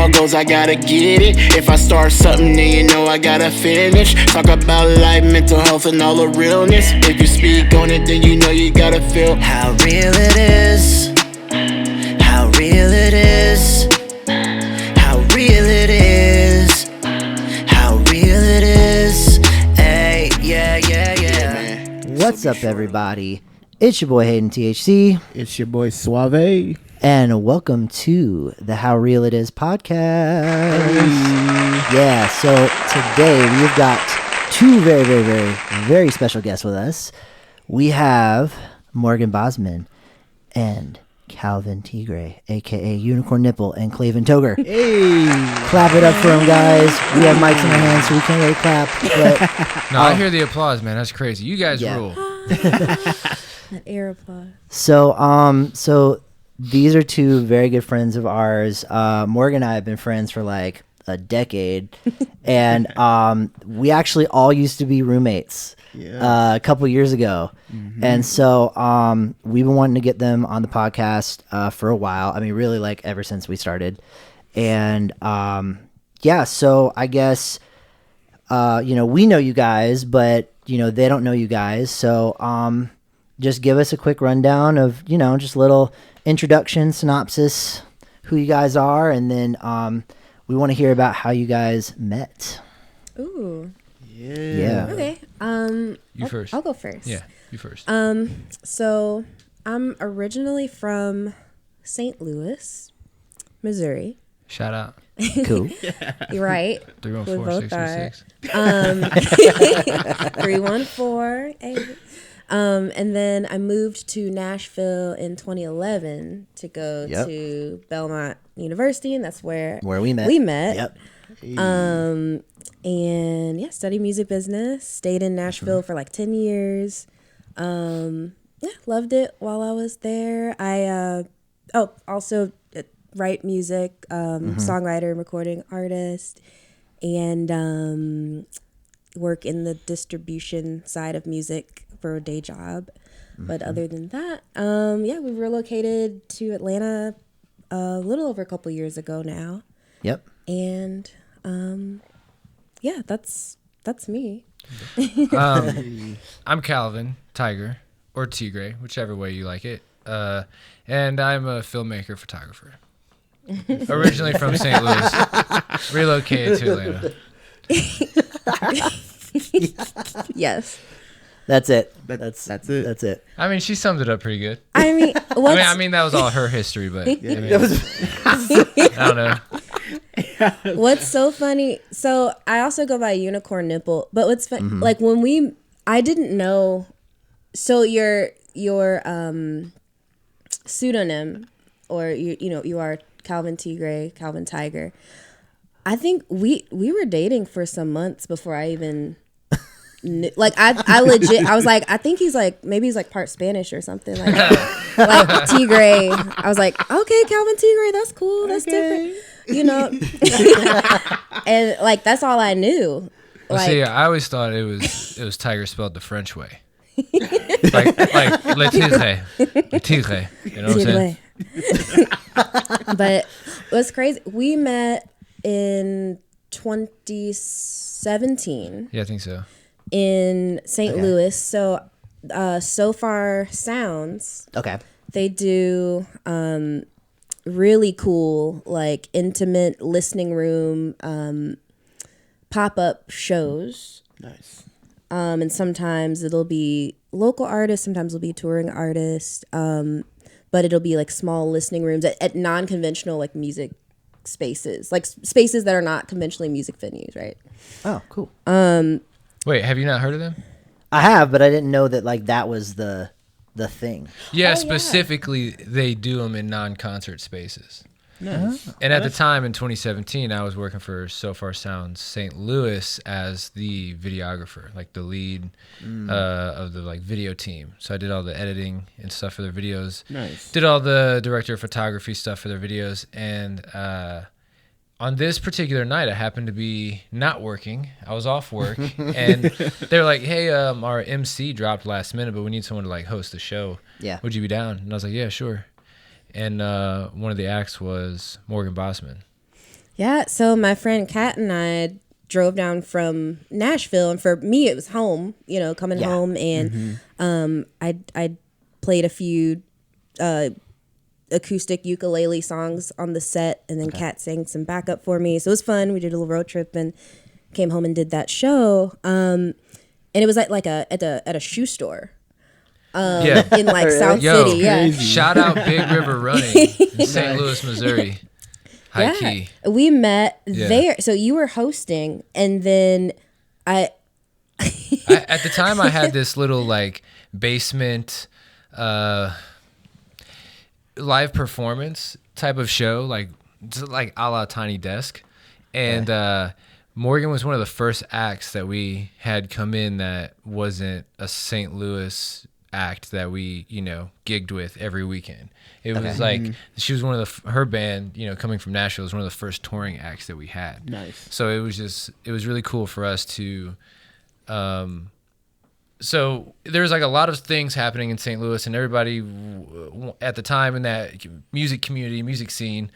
more goals, I gotta get it. If I start something, then you know I gotta finish. Talk about life, mental health, and all the realness. If you speak on it, then you know you gotta feel how real it is. How real it is. How real it is. How real it is. Hey, yeah. What's up, everybody? It's your boy Hayden THC. It's your boy Suavee. And welcome to the How Real It Is podcast. Yeah, so today we've got two very special guests with us. We have Morgan Bosman and Calvin Tigre, a.k.a. Unicorn Nipple, and Clavin Toger. Hey. Clap it up for them, guys. We have mics in our hands, so we can't really clap. But, I hear the applause, man. That's crazy. You guys rule. That air applause. So these are two very good friends of ours. Morgan and I have been friends for like a decade, and we actually all used to be roommates a couple years ago. Mm-hmm. And so we've been wanting to get them on the podcast for a while. I mean, really, like ever since we started. And so I guess we know you guys, but they don't know you guys. So just give us a quick rundown of just a little introduction, synopsis, who you guys are, and then we want to hear about how you guys met. Ooh. Yeah. Okay. You first. I'll go first. Yeah, you first. So I'm originally from St. Louis, Missouri. Shout out. Cool. You're right. 314-626. 314. And then I moved to Nashville in 2011 to go to Belmont University, and that's where we met. Yep. And studied music business. Stayed in Nashville for like 10 years. Loved it while I was there. I also write music, songwriter, recording artist, and work in the distribution side of music for a day job. But other than that, we relocated to Atlanta a little over a couple years ago now. Yep. And that's me. I'm Calvin, Tigre, or Tigre, whichever way you like it. And I'm a filmmaker, photographer. Originally from St. Louis, relocated to Atlanta. Yes. That's it. That's it. That's it. I mean, she summed it up pretty good. I mean, I mean that was all her history, but I don't know. What's so funny? So I also go by Unicorn Nipple, but what's funny, like I didn't know. So your pseudonym, or you are Calvin Tigre, Calvin Tiger. I think we were dating for some months before I even knew. Like I legit, I was like, I think maybe he's like part Spanish or something, like Tigre. I was like, okay, Calvin Tigre, that's cool, that's different, and like that's all I knew. Well, see, I always thought it was Tiger spelled the French way, like le tigre, you know what I'm saying? But what's crazy, we met in 2017. Yeah, I think so. In St. Louis. So Far Sounds. Okay. They do really cool, like intimate listening room pop-up shows. Nice. And sometimes it'll be local artists, sometimes it'll be touring artists. But it'll be like small listening rooms at non-conventional like music spaces, like spaces that are not conventionally music venues, right? Oh, cool. Wait, have you not heard of them? I have, but I didn't know that like that was the thing. Yeah, specifically they do them in non-concert spaces. Nice. And at the time in 2017, I was working for So Far Sounds St. Louis as the videographer, like the lead of the like video team. So I did all the editing and stuff for their videos. Nice. Did all the director of photography stuff for their videos. And on this particular night, I happened to be not working. I was off work, and they were like, "Hey, our MC dropped last minute, but we need someone to like host the show. Yeah, would you be down?" And I was like, "Yeah, sure." And one of the acts was Morgan Bosman. Yeah, so my friend Kat and I drove down from Nashville, and for me it was home, coming home, and I played a few acoustic ukulele songs on the set, and then Kat sang some backup for me. So it was fun. We did a little road trip and came home and did that show. And it was at a shoe store. In like South City. Yeah. Shout out Big River Running in St. Louis, Missouri. High key. We met there. So you were hosting, and then I at the time I had this little like basement live performance type of show, like a la Tiny Desk, and Morgan was one of the first acts that we had come in that wasn't a St. Louis act that we gigged with every weekend. It was like she was one of her band, coming from Nashville, was one of the first touring acts that we had. Nice. So it was really cool for us to so there's like a lot of things happening in St. Louis, and everybody at the time in that music community, music scene,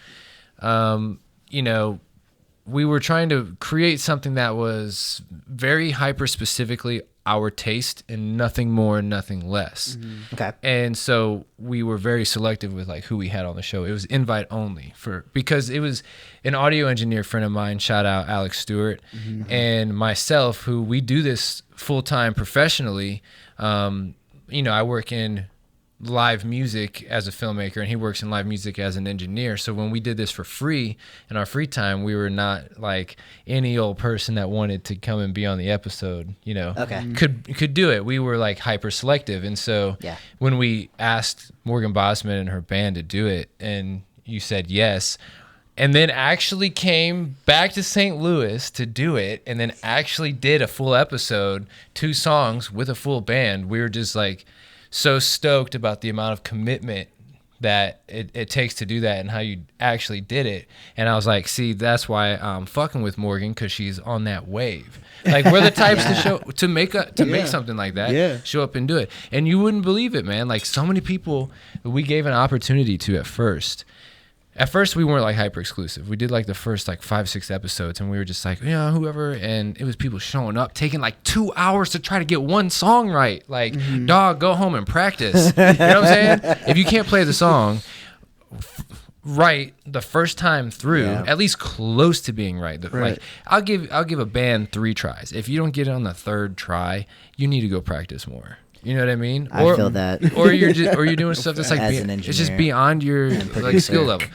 we were trying to create something that was very hyper specifically our taste and nothing more, nothing less. Okay. And so we were very selective with like who we had on the show. It was invite only because it was an audio engineer friend of mine, shout out Alex Stewart, and myself, who we do this full-time professionally. I work in live music as a filmmaker, and he works in live music as an engineer. So when we did this for free in our free time, we were not like any old person that wanted to come and be on the episode, could do it. We were like hyper selective. And so when we asked Morgan Bosman and her band to do it, and you said yes, and then actually came back to St. Louis to do it, and then actually did a full episode, 2 songs with a full band, we were just like so stoked about the amount of commitment that it takes to do that and how you actually did it. And I was like, see, that's why I'm fucking with Morgan, because she's on that wave. Like, we're the types to make something like that, show up and do it. And you wouldn't believe it, man. Like, so many people we gave an opportunity to at first. At first, we weren't like hyper exclusive. We did like the first like 5-6 episodes, and we were just like, whoever. And it was people showing up, taking like 2 hours to try to get one song right. Like, dog, go home and practice. You know what I'm saying? If you can't play the song right the first time through, at least close to being right. Like, I'll give a band 3 tries. If you don't get it on the 3rd try, you need to go practice more. You know what I mean? I feel that. Or you're doing stuff that's like it's just beyond your like skill level.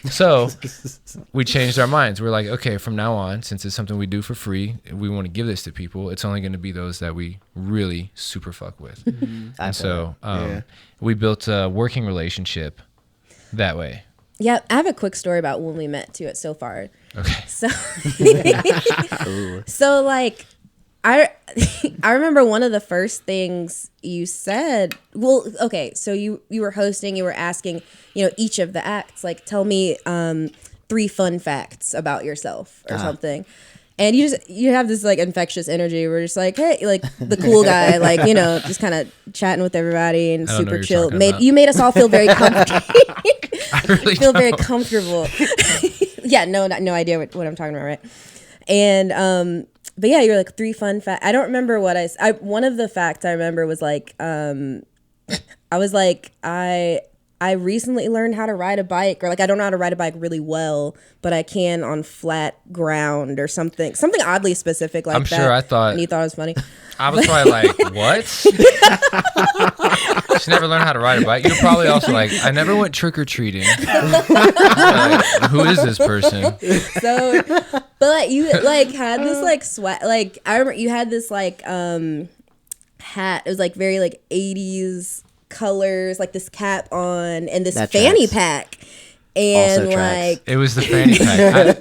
So we changed our minds. We're like, okay, from now on, since it's something we do for free, we want to give this to people. It's only going to be those that we really super fuck with. And so we built a working relationship that way. Yeah, I have a quick story about when we met too. At So Far. Okay. So like, I remember one of the first things you said. Well, okay, so you were hosting. You were asking, each of the acts, like, tell me 3 fun facts about yourself or something. And you have this like infectious energy. We're just like, hey, like the cool guy, like just kind of chatting with everybody and super chill. You made us all feel very comfortable. I really feel very comfortable. Yeah, no idea what I'm talking about, right? And but yeah, you're like 3 fun facts. I don't remember what I one of the facts I remember was like, I was like, I recently learned how to ride a bike, or like, I don't know how to ride a bike really well, but I can on flat ground or something oddly specific like I'm that. Sure I thought. And you thought it was funny. I was probably like, what? She never learned how to ride a bike. You're probably also like, I never went trick-or-treating. Like, who is this person? So, but like, you like had this like sweat, like I remember you had this like hat. It was like very like 80s colors, like this cap on and this fanny pack. And like it was the fanny pack.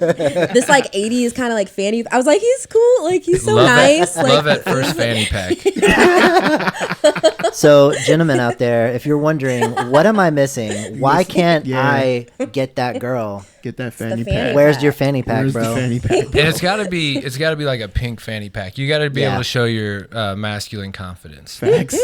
This like 80s kind of like fanny. I was like, he's cool, like he's so nice. Love at first fanny pack. So, gentlemen out there, if you're wondering, what am I missing? Why can't I get that girl? Get that fanny pack. Where's your fanny pack, Where's bro? the fanny pack, bro? And it's gotta be like a pink fanny pack. You gotta be able to show your masculine confidence. Facts.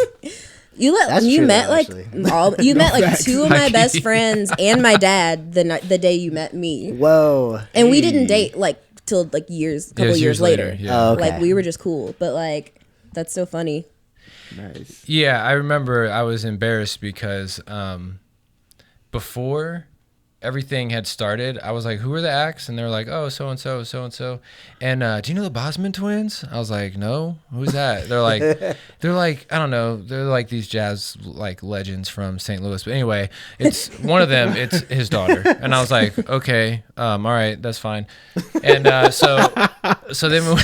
That's You true, met though, like actually. you met like facts. 2 of my best friends and my dad the day you met me, Whoa. and we didn't date like till like couple years later. Yeah. Oh, okay. Like we were just cool, but like that's so funny. Nice. Yeah, I remember I was embarrassed because before everything had started, I was like, who are the acts? And they were like, oh, so-and-so, so-and-so. And do you know the Bosman twins? I was like, no, who's that? They're like, I don't know. They're like these jazz like legends from St. Louis. But anyway, it's one of them, it's his daughter. And I was like, okay, all right, that's fine. And so then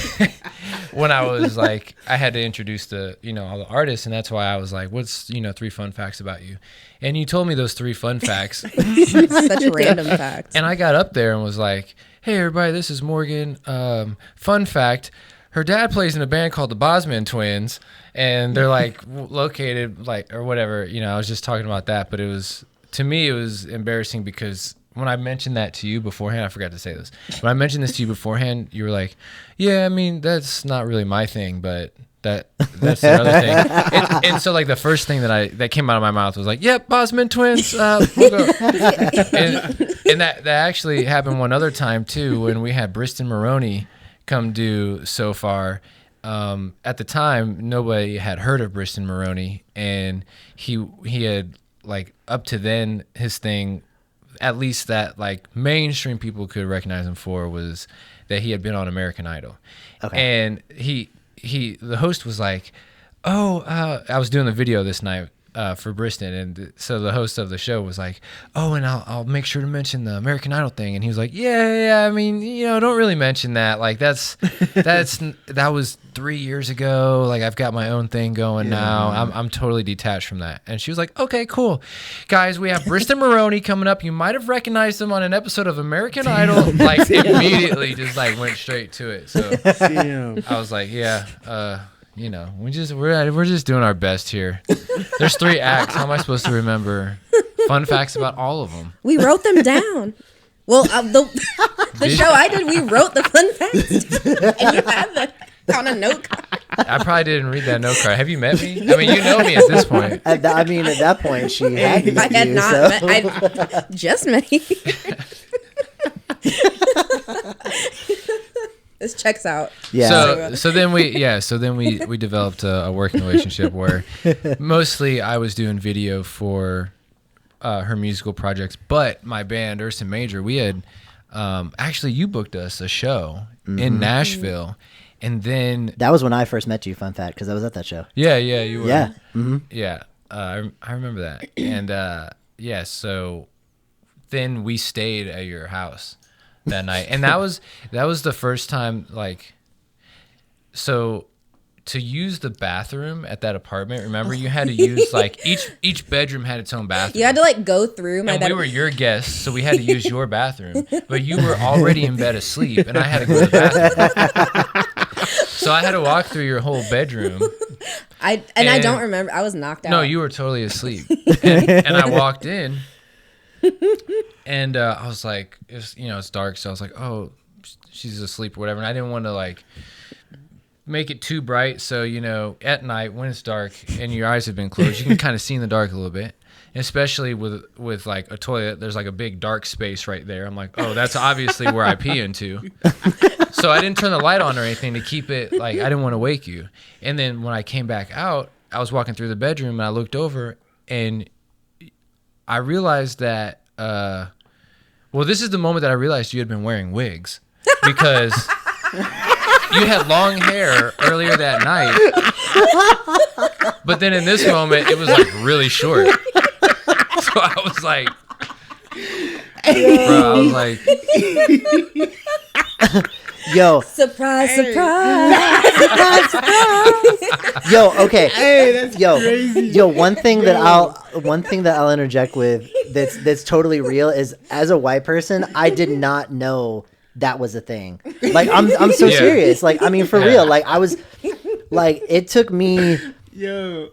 when I was like, I had to introduce all the artists, and that's why I was like, what's 3 fun facts about you? And you told me those 3 fun facts. Such random facts. And I got up there and was like, hey, everybody, this is Morgan. Fun fact, her dad plays in a band called the Bosman Twins, and they're like located like or whatever. I was just talking about that, but to me, it was embarrassing because when I mentioned that to you beforehand, I forgot to say this. When I mentioned this to you beforehand, you were like, yeah, I mean, that's not really my thing, but that's the other thing. And so like the first thing that came out of my mouth was like, yep, Bosman Twins, we'll go. and that actually happened one other time too, when we had Briston Maroney come do So Far. At the time, nobody had heard of Briston Maroney, and he had like up to then his thing, at least that like mainstream people could recognize him for, was that he had been on American Idol. Okay. And the host was like, I was doing the video this night for Briston, and so the host of the show was like, and I'll make sure to mention the American Idol thing. And he was like, yeah, I mean, don't really mention that. Like that was 3 years ago. Like I've got my own thing going now. I'm totally detached from that. And she was like, okay, cool. Guys, we have Briston Maroney coming up. You might have recognized him on an episode of American Idol. Like immediately just like went straight to it. So I was like, yeah, we're just doing our best here. There's 3 acts. How am I supposed to remember fun facts about all of them? We wrote them down. Well, the show I did, we wrote the fun facts, and you have them on a note card. I probably didn't read that note card. Have you met me? I mean, you know me at this point. At that point, she had met I had you, not so. met. I just met you. This checks out. Yeah. So then we developed a working relationship where mostly I was doing video for her musical projects, but my band Ursa Major, we had actually you booked us a show in Nashville, and then That was when I first met you. Fun fact, because I was at that show. yeah you were Yeah. Mm-hmm. yeah I remember that, and so then we stayed at your house that night, and that was the first time, like, so to use the bathroom at that apartment, remember you had to use like each bedroom had its own bathroom. You had to like go through my and bedroom. we were your guests, so we had to use your bathroom, but you were already in bed asleep, and I had to go to the bathroom. So I had to walk through your whole bedroom. I don't remember. I was knocked out. No, you were totally asleep, and I walked in. And I was like, it's dark, so I was like, oh, she's asleep or whatever. And I didn't want to like make it too bright, so at night when it's dark and your eyes have been closed, you can kind of see in the dark a little bit. And especially with like a toilet, there's like a big dark space right there. I'm like, oh, that's obviously where I pee into. So I didn't turn the light on or anything to keep it like I didn't want to wake you. And then when I came back out, I was walking through the bedroom and I looked over and I realized that, this is the moment that I realized you had been wearing wigs, because you had long hair earlier that night, but then in this moment, it was like really short. So I was like, Yo, surprise, surprise, surprise. Yo, okay. Hey, that's crazy. Yo, one thing that I'll interject with that's totally real is, as a white person, I did not know that was a thing. Like I'm so serious. Like, I mean, for real. Like, I was like, it took me. Yo.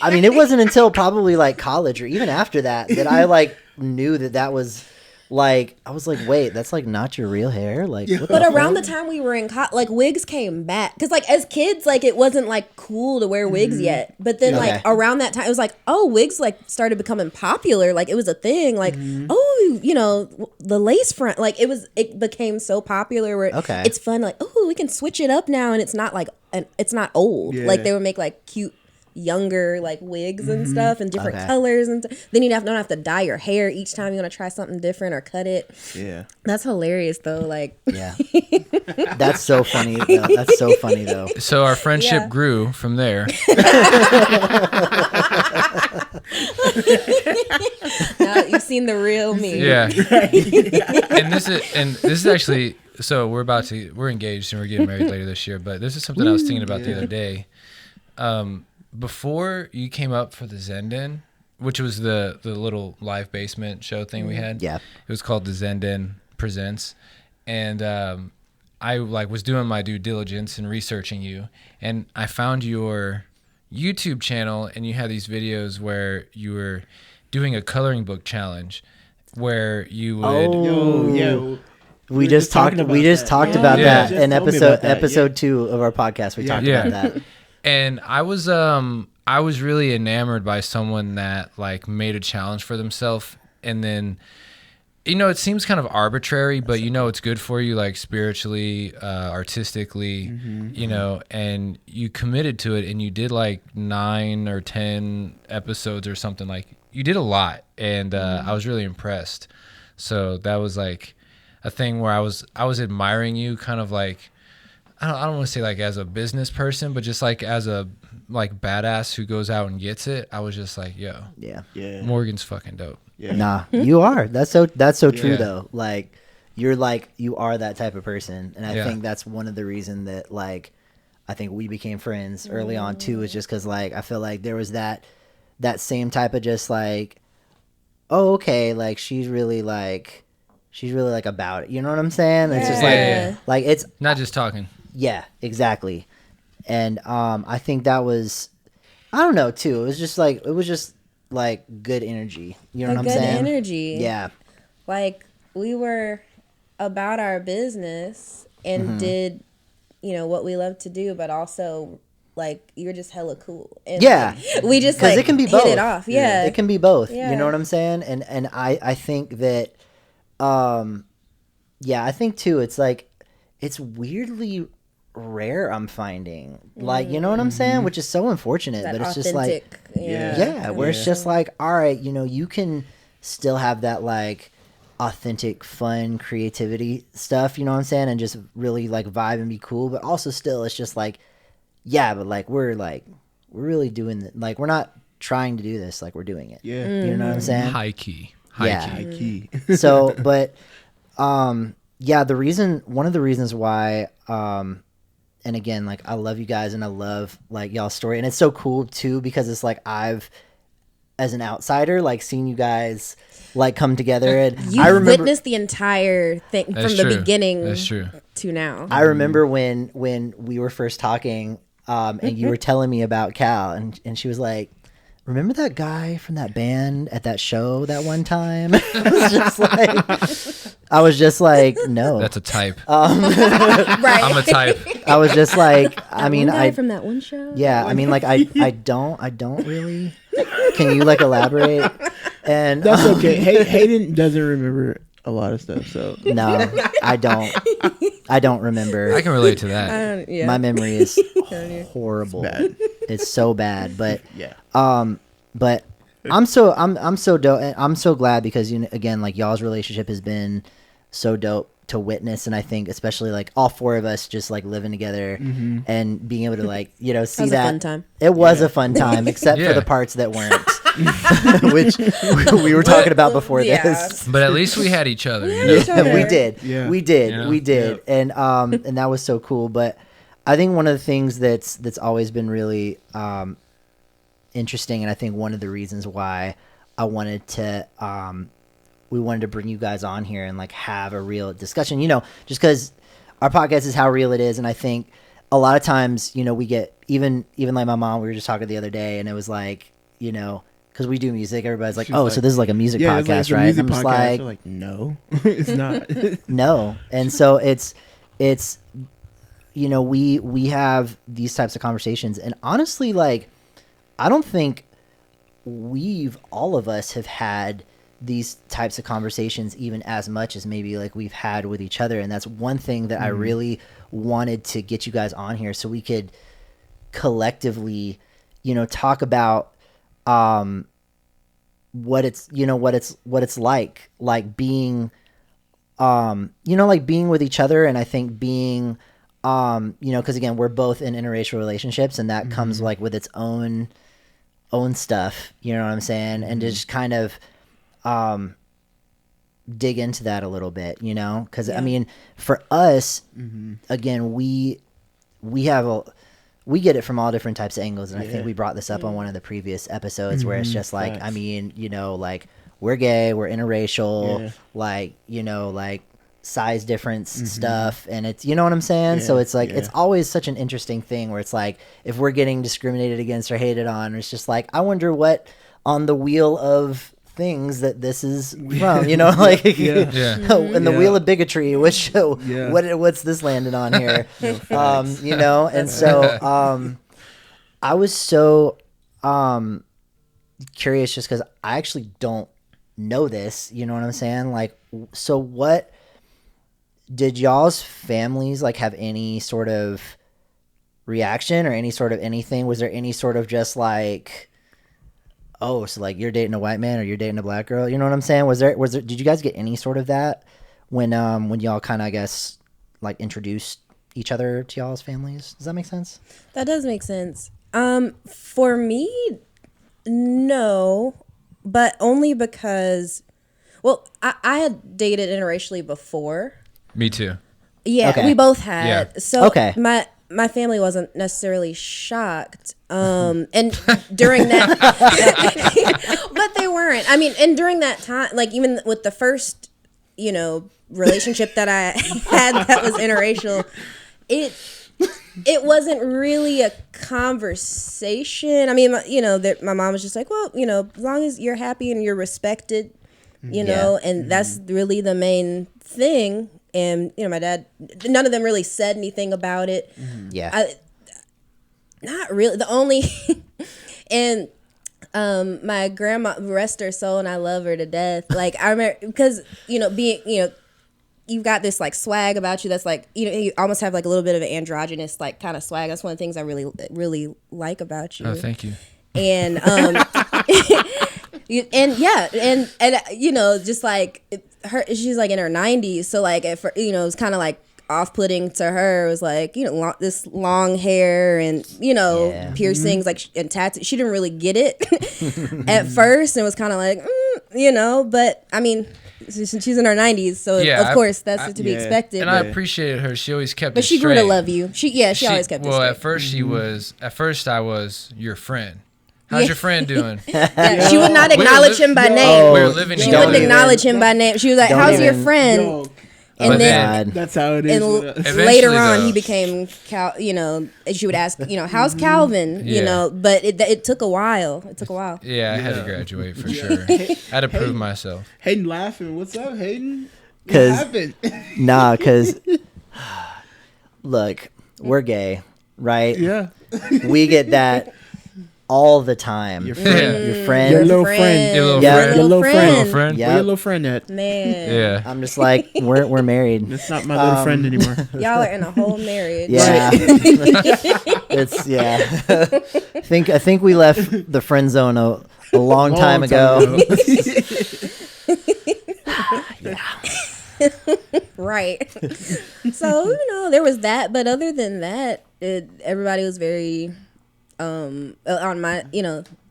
I mean, it wasn't until probably like college or even after that I like knew that was Like, I was like, wait, that's like not your real hair. Like, what But the around fuck? the time we were in like wigs came back because like as kids like it wasn't like cool to wear wigs yet. But then like Okay. around that time it was like, oh, wigs like started becoming popular. Like it was a thing. Like oh, you know, the lace front. Like it became so popular where Okay. it's fun. Like oh, we can switch it up now, and it's not like it's not old. Yeah. Like they would make like cute younger like wigs and stuff and different Okay. colors and then you don't have to dye your hair each time you want to try something different or cut it. Yeah. That's hilarious though. Like Yeah. That's so funny. Though. That's so funny though. So our friendship Yeah. grew from there. now you've seen the real me. Yeah. and this is actually, so we're engaged and we're getting married later this year, but this is something I was thinking about the other day. Before you came up for the Zenden, which was the little live basement show thing we had. Yeah. It was called the Zenden Presents. And I like was doing my due diligence and researching you, and I found your YouTube channel, and you had these videos where you were doing a coloring book challenge where you would Oh. Yo. We just talked. talking We about just that. talked Yeah. about Yeah. that Just in told me episode about that, episode 2 of our podcast. We talked Yeah. about that. And I was really enamored by someone that like made a challenge for themselves, and then it seems kind of arbitrary, but it's good for you like spiritually, artistically, and you committed to it, and you did like 9 or 10 episodes or something. Like you did a lot, and I was really impressed. So that was like a thing where I was admiring you, kind of like I don't want to say like as a business person, but just like as a like badass who goes out and gets it. I was just like, yo, Yeah. Yeah. Morgan's fucking dope. Yeah. Nah, you are. That's so true Yeah. though. Like you are that type of person, and I Yeah. think that's one of the reason that like I think we became friends early on too, is just because like I feel like there was that same type of just like, oh okay, like she's really like about it. You know what I'm saying? It's just like Yeah. like it's Not just talking. yeah, exactly. And I think that was I don't know too. It was just like good energy. You know what I'm good saying? energy. Yeah. Like we were about our business and Mm-hmm. did what we love to do, but also like you were just hella cool. And Yeah. like, we just Because like it can be hit both. it off. Yeah. It can be both. Yeah. You know what I'm saying? And I think that yeah, I think too it's like it's weirdly rare I'm finding. Like, you know what I'm saying? Which is so unfortunate, that but it's authentic. just like yeah, where it's just like, all right, you can still have that like authentic fun creativity stuff, you know what I'm saying, and just really like vibe and be cool, but also still it's just like yeah, but like we're really doing it. Like we're not trying to do this, like we're doing it. Yeah. You know what I'm saying? High key. Yeah. High key. High key. So but yeah, one of the reasons why and again, like I love you guys and I love like y'all's story, and it's so cool too because it's like I've as an outsider like seen you guys like come together, and You I remember witnessed the entire thing That's from the true. beginning That's true. to now. I remember when we were first talking and you were telling me about Cal, and she was like, remember that guy from that band at that show that one time? I was just like, no. That's a type. right. I'm a type. I was just like, I mean, One guy I from that one show. yeah, I mean, like I don't really. Can you like elaborate? And That's okay. Hayden doesn't remember a lot of stuff, so no, I don't remember. I can relate to that. Yeah. My memory is horrible. bad. It's so bad, but Yeah. but I'm so dope, and I'm so glad because again, like y'all's relationship has been so dope to witness, and I think especially like all 4 of us just like living together and being able to like see was a that fun time. It was a fun time, except Yeah. for the parts that weren't, which we were talking about before Yeah. this. But at least we had each other. You know? each other. we did. Yeah. We did. Yeah. We did. And that was so cool. But I think one of the things that's always been really interesting, and I think one of the reasons why I wanted to we wanted to bring you guys on here and like have a real discussion, just because our podcast is how real it is. And I think a lot of times, we get even like my mom, we were just talking the other day, and it was like, because we do music, everybody's like, She's oh, like, so this is like a music yeah, it's like podcast, it's a right? music I'm just podcast. like, They're like, no, it's not. no. And so it's we have these types of conversations, and honestly, like, I don't think all of us have had these types of conversations even as much as maybe like we've had with each other. And that's one thing that I really wanted to get you guys on here so we could collectively, talk about what it's like being like being with each other. And I think being because again, we're both in interracial relationships, and that comes like with its own stuff, you know what I'm saying? And to just kind of dig into that a little bit, because I mean, for us, again, we get it from all different types of angles, and I think we brought this up on one of the previous episodes where it's just like, I mean, like, we're gay, we're interracial, like, like size difference stuff, and it's, you know what I'm saying? So it's like, it's always such an interesting thing where it's like, if we're getting discriminated against or hated on, it's just like, I wonder what on the wheel of things that this is from, like and the wheel of bigotry, which what's this landed on here? And so I was so curious just because I actually don't know this, you know what I'm saying? Like, so what did y'all's families like have any sort of reaction or any sort of anything? Was there any sort of just like, oh, so like you're dating a white man or you're dating a black girl? You know what I'm saying? Was there, did you guys get any sort of that when y'all kind of, I guess, like introduced each other to y'all's families? Does that make sense? That does make sense. For me, no, but only because, well, I had dated interracially before. Me too. Yeah, Okay. we both had. Yeah. So Okay. my family wasn't necessarily shocked. And during that, but they weren't. I mean, and during that time, like even with the first, relationship that I had that was interracial, it wasn't really a conversation. I mean, my mom was just like, well, as long as you're happy and you're respected, and that's really the main thing. And, my dad, none of them really said anything about it. Yeah. Not really. The only, and my grandma, rest her soul, and I love her to death. Like, I remember, because, being, you've got this, like, swag about you that's, like, you almost have, like, a little bit of an androgynous, like, kind of swag. That's one of the things I really, really like about you. Oh, thank you. And, just, like, she's, like, in her 90s. So, like, it was kind of, like, off-putting to her. It was like, this long hair and piercings, like, and tattoos. She didn't really get it at first, and it was kind of like, but I mean, she's in her 90s, so of course that's to be expected. And I appreciated her. She always kept but it she straight. grew to love you. She always kept it straight. At first I was your friend. How's your friend doing? Yeah, she would not acknowledge him by name. We were living She together. wouldn't acknowledge him by name. She was like, "How's your friend?" Yo, And But then that's how it is. and later on, though- he became and she would ask, how's Calvin? Yeah. But it took a while. It took a while. Yeah, I had to graduate for sure. I had to prove myself. Hayden laughing. What's up, Hayden? What 'Cause- happened? Nah, because look, we're gay, right? Yeah. We get that all the time. Your friend. Your friend. Your little friend. Your little Yeah. friend. Your little friend. Little friend. Yeah. Where your little friend at? Man, Yeah. I'm just like, we're married. That's not my little friend anymore. y'all are in a whole marriage. Yeah. It's I think we left the friend zone a long time ago. Right. So there was that, but other than that, everybody was very on my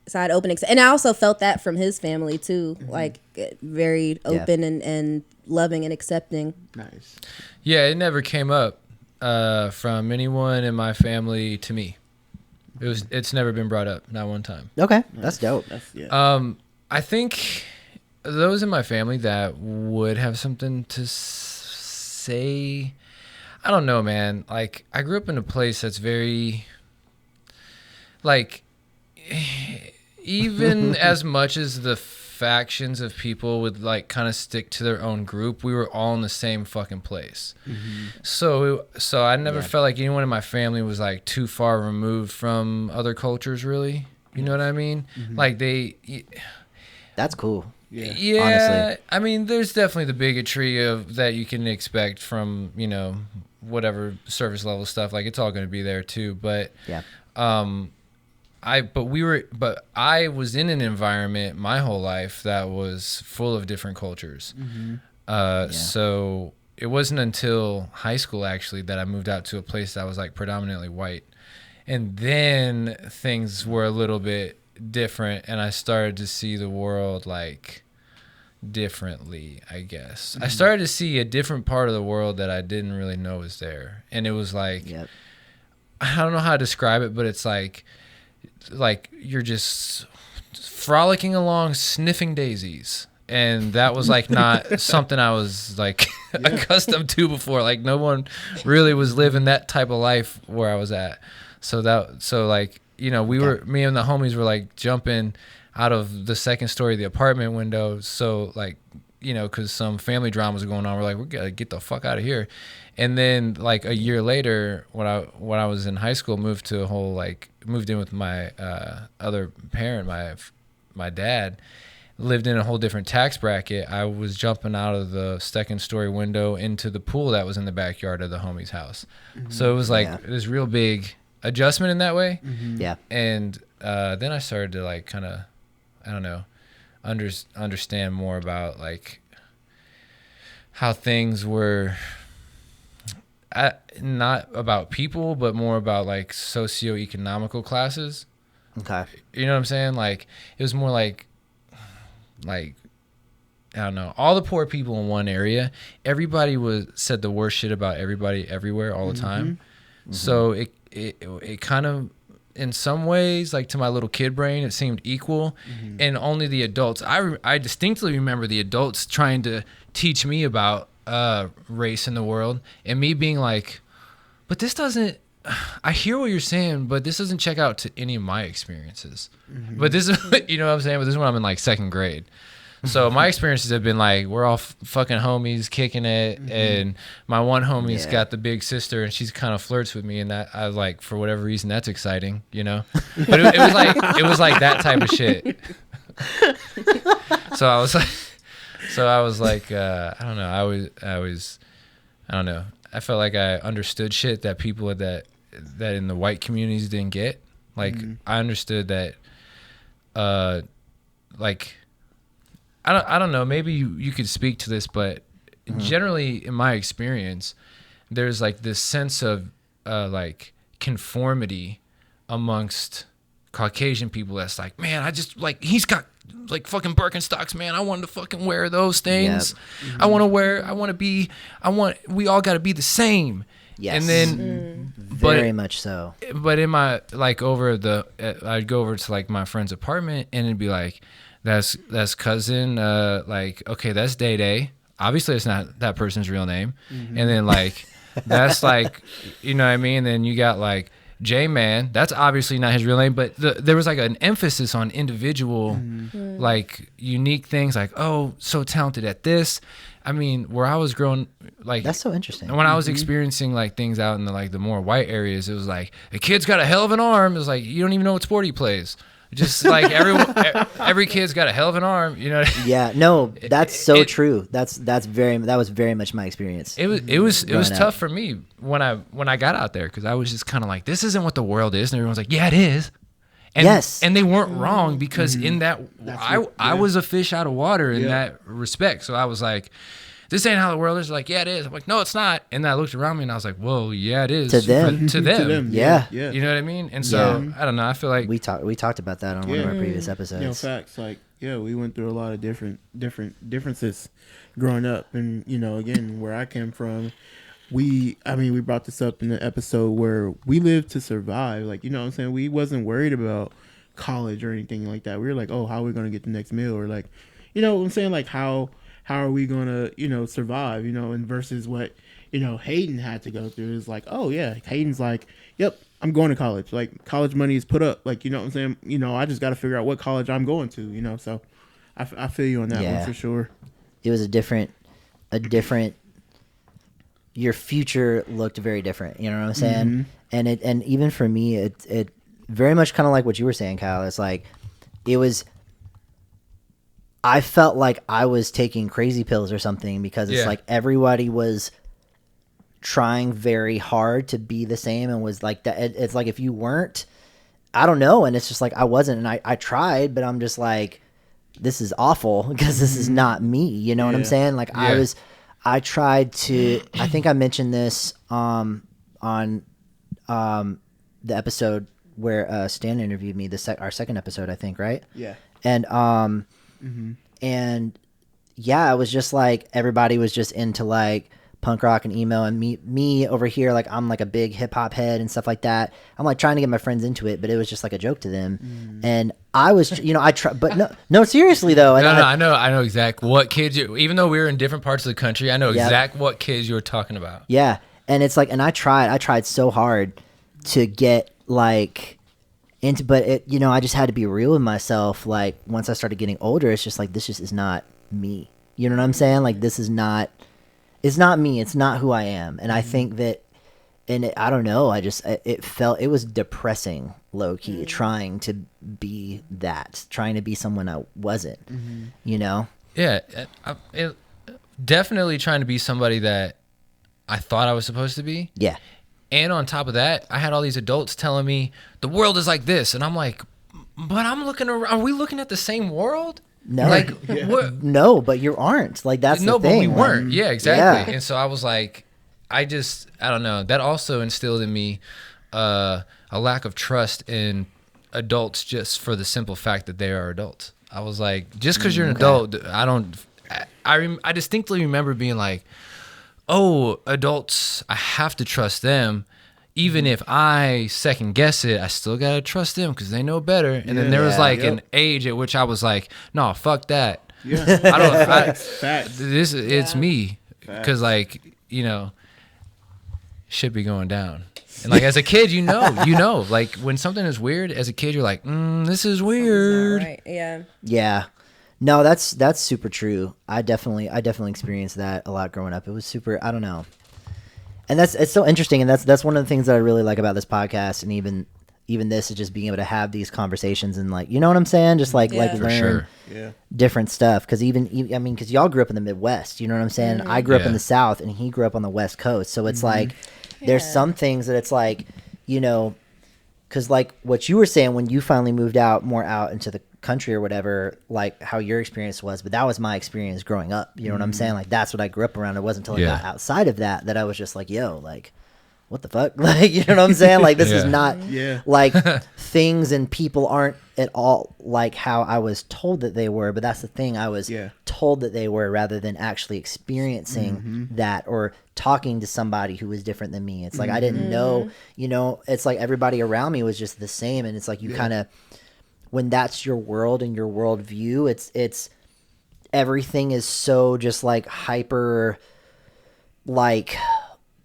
side open, and I also felt that from his family too, like very open and loving and accepting. Nice. Yeah, it never came up from anyone in my family to me. It's never been brought up, not one time. Okay, that's dope. I think those in my family that would have something to say, I don't know, man. Like, I grew up in a place that's very, like, even as much as the factions of people would like kind of stick to their own group, we were all in the same fucking place. So I never felt like anyone in my family was like too far removed from other cultures, really. You know what I mean? Like That's cool. Yeah, honestly. I mean, there's definitely the bigotry of that you can expect from, you know, whatever service level stuff. Like, it's all going to be there too. But Yeah. But I was in an environment my whole life that was full of different cultures. So it wasn't until high school actually that I moved out to a place that was like predominantly white, and then things were a little bit different, and I started to see the world like differently, I guess. I started to see a different part of the world that I didn't really know was there, and it was like, I don't know how to describe it, but it's like you're just frolicking along sniffing daisies, and that was like not something I was like accustomed to before. Like, no one really was living that type of life where I was at. So like, you know, me and the homies were like jumping out of the second story of the apartment window. So like, you know, because some family drama was going on, we're like, we gotta get the fuck out of here. And then like a year later, when I was in high school, moved in with my other parent, my dad, lived in a whole different tax bracket. I was jumping out of the second story window into the pool that was in the backyard of the homie's house. So it was like this real big adjustment in that way. Yeah. And then I started to like kind of, I don't know, understand more about like how things were not about people, but more about like socioeconomical classes. Okay. You know what I'm saying? Like, it was more like I don't know, all the poor people in one area, everybody said the worst shit about everybody everywhere all the time. So it kind of, in some ways, like to my little kid brain, it seemed equal. And only the adults, I distinctly remember the adults trying to teach me about race in the world, and me being like, but this doesn't, I hear what you're saying, but this doesn't check out to any of my experiences. But this is, you know what I'm saying? But this is when I'm in like second grade. So my experiences have been like, we're all fucking homies kicking it, and my one homie's got the big sister, and she's kind of flirts with me, and that I like, for whatever reason, that's exciting, you know. But it was like that type of shit. So I was like, I don't know. I don't know. I felt like I understood shit that people that in the white communities didn't get. Like, I understood that, like, I don't know, maybe you could speak to this, but generally in my experience, there's like this sense of like conformity amongst Caucasian people that's like, man, I just like, he's got like fucking Birkenstocks, man, I wanted to fucking wear those things. We all got to be the same. Yes. And then very much so. But in my like I'd go over to like my friend's apartment, and it'd be like, that's cousin, like, okay, that's Day Day. Obviously, it's not that person's real name. And then like, that's like, you know what I mean? And then you got like J-Man. That's obviously not his real name, but there was like an emphasis on individual, like unique things. Like, oh, so talented at this. I mean, where I was growing, like, that's so interesting. When I was experiencing like things out in the more white areas, it was like, the kid's got a hell of an arm. It was like, you don't even know what sport he plays. Just like every kid's got a hell of an arm, you know. Yeah, no, that's so true. That was very much my experience. It was tough for me when I got out there, because I was just kind of like, this isn't what the world is, and everyone's like, yeah, it is. And, yes, and they weren't wrong, because in that I was a fish out of water in that respect. So I was like, this ain't how the world is. Like, yeah, it is. I'm like, no, it's not. And then I looked around me and I was like, whoa, yeah, it is. To them. To them. Yeah. You know what I mean? And so, I don't know. I feel like we talked about that on one of our previous episodes. You know, facts. Like, we went through a lot of different differences growing up. And, you know, again, where I came from, we brought this up in the episode where we lived to survive. Like, you know what I'm saying? We wasn't worried about college or anything like that. We were like, oh, how are we going to get the next meal? Or like, you know what I'm saying? Like, how how are we gonna, survive, and versus what, Hayden had to go through is like, oh yeah, Hayden's like, yep, I'm going to college. Like college money is put up. Like, you know what I'm saying? I just got to figure out what college I'm going to, so I feel you on that one for sure. It was a different, your future looked very different. You know what I'm saying? And even for me, it very much kind of like what you were saying, Kyle. It's like, I felt like I was taking crazy pills or something because it's like everybody was trying very hard to be the same and was like that. It's like if you weren't, I don't know. And it's just like I wasn't, and I tried, but I'm just like, this is awful because this is not me. You know what I'm saying? Like I tried to. I think I mentioned this on the episode where Stan interviewed me. Our second episode, I think, right? Yeah. And and yeah, it was just like everybody was just into like punk rock and emo, and me over here, like I'm like a big hip hop head and stuff like that. I'm like trying to get my friends into it, but it was just like a joke to them. And I was, I try, but no, seriously though. And I know exactly what kids even though we were in different parts of the country, I know exactly what kids you were talking about. Yeah. And it's like, and I tried so hard to get like into, but it, I just had to be real with myself. Like once I started getting older, it's just like, this just is not me. You know what I'm saying? Like this is not, it's not me. It's not who I am. And I think that, I don't know. It was depressing, low key, trying to be that, trying to be someone I wasn't, Yeah. Definitely trying to be somebody that I thought I was supposed to be. Yeah. And on top of that, I had all these adults telling me the world is like this. And I'm like, but I'm looking around. Are we looking at the same world? No, like no, but you aren't. Like that's the thing. But we weren't. Yeah, exactly. Yeah. And so I was like, I don't know. That also instilled in me a lack of trust in adults just for the simple fact that they are adults. I was like, just because you're an adult, I distinctly remember being like, oh, adults, I have to trust them. Even if I second guess it, I still gotta trust them because they know better. And then there was like an age at which I was like, no, fuck that. Yeah. Facts. It's me. Because like, shit be going down. And like as a kid, like when something is weird, as a kid, you're like, this is weird. Right. Yeah. Yeah. No, that's super true. I definitely experienced that a lot growing up. It was super, I don't know. And it's so interesting, and that's one of the things that I really like about this podcast, and even this is just being able to have these conversations and like, you know what I'm saying, just like learn different stuff. Because because y'all grew up in the Midwest, you know what I'm saying. I grew up in the South, and he grew up on the West Coast, so it's like there's some things that it's like, because like what you were saying when you finally moved more out into the country or whatever, like how your experience was, but that was my experience growing up. You know what I'm saying? Like that's what I grew up around. It wasn't until I got outside of that I was just like, yo, like what the fuck? Like, you know what I'm saying? Like this is not like things and people aren't at all like how I was told that they were, but that's the thing. I was told that they were rather than actually experiencing that or talking to somebody who was different than me. It's like I didn't know, it's like everybody around me was just the same, and it's like you kind of, when that's your world and your worldview, it's everything is so just like hyper, like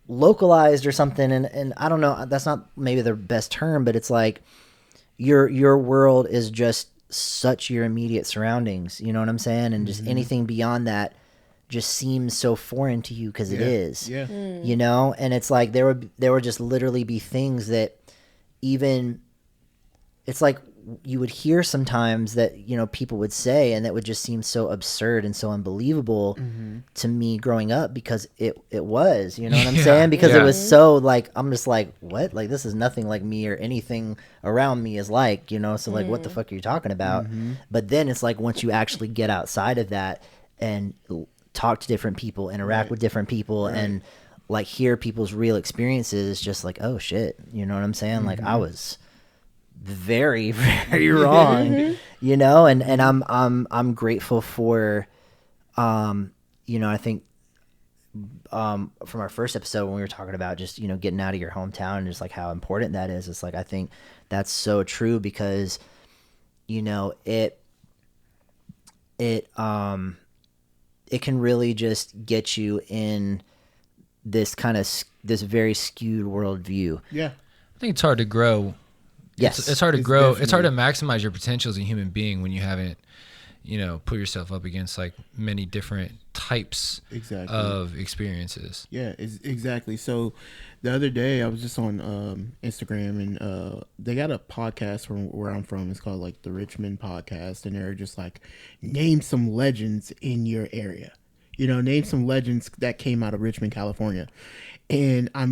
localized or something. And I don't know, that's not maybe the best term, but it's like your world is just such your immediate surroundings. You know what I'm saying? And just anything beyond that just seems so foreign to you because it is. Yeah. And it's like there would just literally be things that even, it's like you would hear sometimes that people would say, and that would just seem so absurd and so unbelievable to me growing up, because it was, what I'm saying, because it was so like, I'm just like, what, like this is nothing like me or anything around me is like, so like what the fuck are you talking about? But then it's like once you actually get outside of that and talk to different people, interact with different people, and like hear people's real experiences, just like, oh shit, you know what I'm saying? Like I was very, very wrong, and I'm grateful for, I think, from our first episode when we were talking about just, getting out of your hometown and just like how important that is. It's like, I think that's so true because, it it can really just get you in this kind of this very skewed worldview. Yeah. I think it's hard to grow. Yes. It's hard to grow. It's hard to definitely- maximize your potential as a human being when you haven't, put yourself up against like many different types Exactly. of experiences. Yeah, exactly. So the other day I was just on Instagram, and they got a podcast from where I'm from. It's called like the Richmond Podcast, and they're just like, name some legends in your area. Name some legends that came out of Richmond, California. And I'm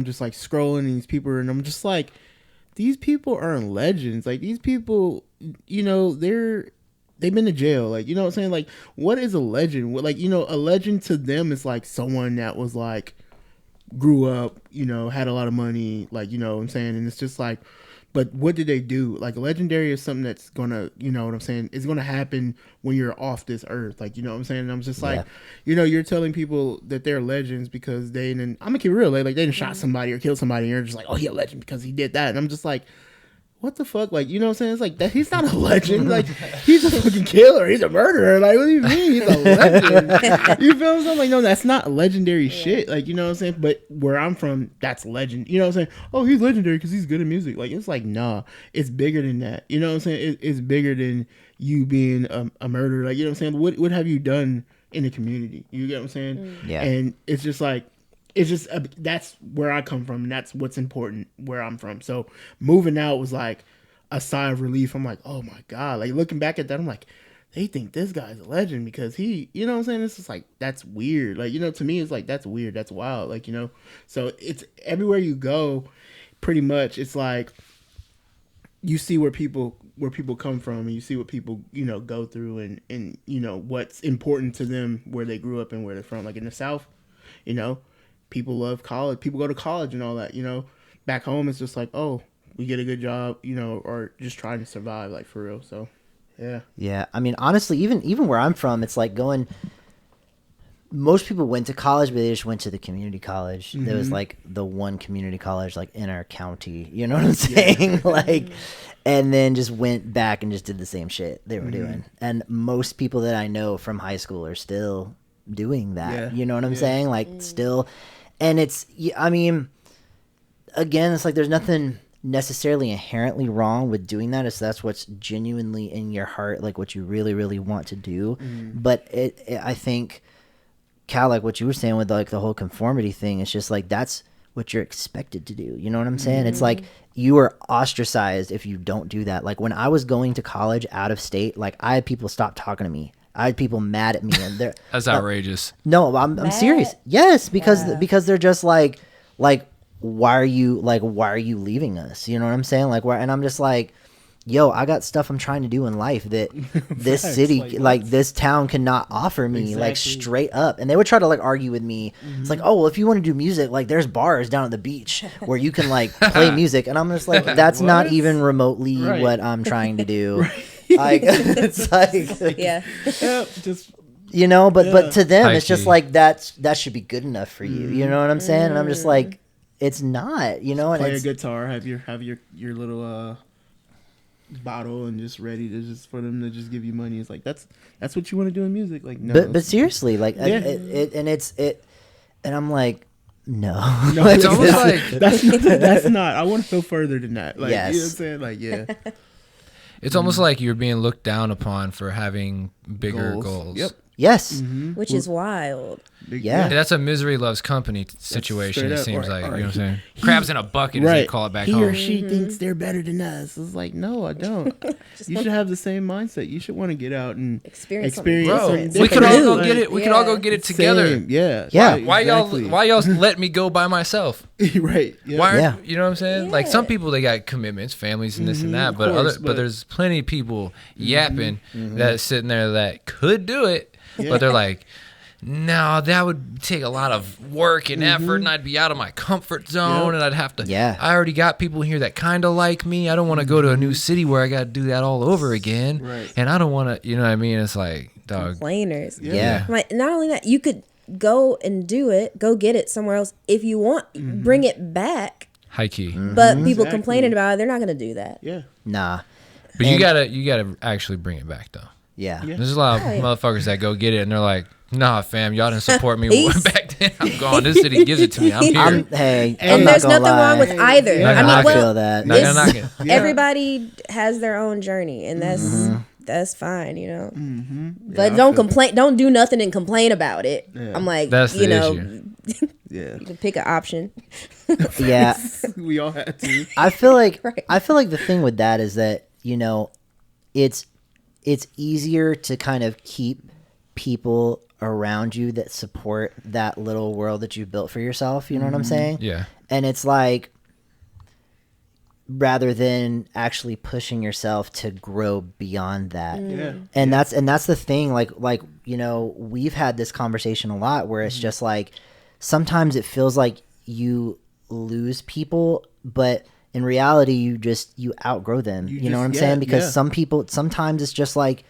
just like scrolling these people, and I'm just like, these people aren't legends. Like these people, they've been to jail. Like, you know what I'm saying? Like, what is a legend? Like, a legend to them is like someone that was like, grew up, had a lot of money, like, you know what I'm saying? And it's just like, but what did they do? Like, legendary is something that's gonna, you know what I'm saying? It's gonna happen when you're off this earth. Like, you know what I'm saying? And I'm just like, you're telling people that they're legends because I'm gonna keep it real. Like they didn't shot somebody or killed somebody, and you're just like, oh, he a legend because he did that. And I'm just like, what the fuck? Like, you know what I'm saying? It's like that. He's not a legend. Like, he's a fucking killer. He's a murderer. Like, what do you mean he's a legend? You feel what I'm like, no, that's not legendary shit. Like, you know what I'm saying? But where I'm from, that's legend. You know what I'm saying? Oh, he's legendary because he's good at music. Like, it's like, nah, it's bigger than that. You know what I'm saying? It's bigger than you being a murderer. Like, you know what I'm saying? What have you done in the community? You get what I'm saying? Yeah. And it's just like, that's where I come from, and that's what's important where I'm from. So moving out was like a sigh of relief. I'm like, oh my God. Like looking back at that, I'm like, they think this guy's a legend because he, you know what I'm saying? It's just like, that's weird. Like, to me, it's like, that's weird. That's wild. Like, so it's everywhere you go, pretty much. It's like, you see where people come from, and you see what people, go through, and what's important to them, where they grew up and where they're from. Like in the South, people love college. People go to college and all that, Back home, it's just like, oh, we get a good job, or just trying to survive, like, for real. So, yeah. Yeah. I mean, honestly, even where I'm from, it's like most people went to college, but they just went to the community college. There was like the one community college, like in our county, you know what I'm saying? Like, and then just went back and just did the same shit they were doing. And most people that I know from high school are still doing that. Yeah. You know what I'm saying? Like, still. And I mean, again, it's like there's nothing necessarily inherently wrong with doing that. If that's what's genuinely in your heart, like what you really, really want to do. But I think, Cal, like what you were saying with like the whole conformity thing, it's just like that's what you're expected to do. You know what I'm saying? It's like you are ostracized if you don't do that. Like when I was going to college out of state, like I had people stop talking to me. I had people mad at me, and they're That's outrageous. no, I'm serious. Yes, because they're just like why are you leaving us? You know what I'm saying? Like why? And I'm just like, yo, I got stuff I'm trying to do in life that this Facts, city, like, like this town cannot offer me, like Exactly. straight up. And they would try to like argue with me. It's like, oh, well, if you want to do music, like there's bars down at the beach where you can like play music. And I'm just like, that's not What? even remotely Right. what I'm trying to do. Like, it's like, Yeah. Yeah, just you know, but to them, it's just High-key. like that should be good enough for you. You know what I'm saying? And I'm just like, it's not, you know, and play a it's, guitar, have your little bottle, and just ready to just for them to just give you money. It's like that's what you want to do in music. Like no, but seriously, like Yeah. and I'm like, no. no, It's almost like that's not. I want to go further than that. Like Yes. you know what I'm saying? Like yeah, it's almost like you're being looked down upon for having bigger goals. Yep. Yes. Which is wild. Yeah. And that's a misery loves company situation. straight It up. seems Or- like, or you know what I'm saying? he- Crabs in a bucket, as they call it back he home. or she thinks they're better than us. It's like, no, I don't. You should have the same mindset. You should want to get out and Experience something Bro, different. we could all go Like, get it. We could all go get it together. same. Yeah. Yeah. right, Why exactly. y'all let me go by myself? right. Yeah. Why? Yeah. You know what I'm saying? Like some people, they got commitments, families, and this and that. of But course, but but- there's plenty of people yapping that's sitting there that could do it, but they're like, no, that would take a lot of work and effort, and I'd be out of my comfort zone, Yep. and I'd have to. Yeah. I already got people here that kind of like me. I don't want to go to a new city where I got to do that all over again, Right. and I don't want to. You know what I mean? It's like, dog. Complainers. Yeah. Like, not only that, you could go and do it, go get it somewhere else if you want, bring it back. High key. But people Exactly. complaining about it, they're not going to do that. Yeah. Nah. But you gotta actually bring it back though. Yeah. Yeah. There's a lot of Oh, yeah. motherfuckers that go get it and they're like, Nah, fam, y'all didn't support me Peace. back then. I'm gone. This city gives it to me. I'm here. Hey, And I'm not there's gonna nothing lie. wrong with either. Not I gonna mean, knock well, feel that. Not gonna knock it. Yeah. everybody has their own journey, and that's fine, you know. Mm-hmm. But don't complain. Don't do nothing and complain about it. Yeah. I'm like, That's you the know, issue. Yeah. you can pick an option. Yeah, We all had to. I feel like Right. I feel like the thing with that is that, you know, it's easier to kind of keep people around you that support that little world that you built for yourself. You know what I'm saying? Yeah. And it's like, rather than actually pushing yourself to grow beyond that. Yeah. And that's the thing, like, you know, we've had this conversation a lot where it's just like, sometimes it feels like you lose people, but in reality you outgrow them. You know what I'm saying? Because some people, sometimes it's just like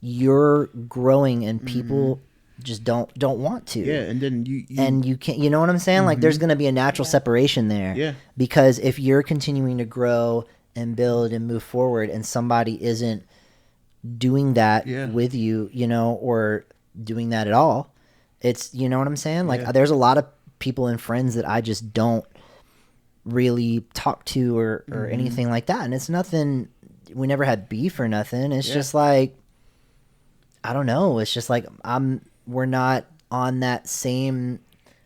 you're growing and people just don't want to. Yeah, and then you And you can't, you know what I'm saying? Like, there's going to be a natural separation there. Yeah. Because if you're continuing to grow and build and move forward and somebody isn't doing that with you, you know, or doing that at all, it's, you know what I'm saying? Like, there's a lot of people and friends that I just don't really talk to or anything like that. And it's nothing, we never had beef or nothing. It's just like, I don't know. It's just like, we're not on that same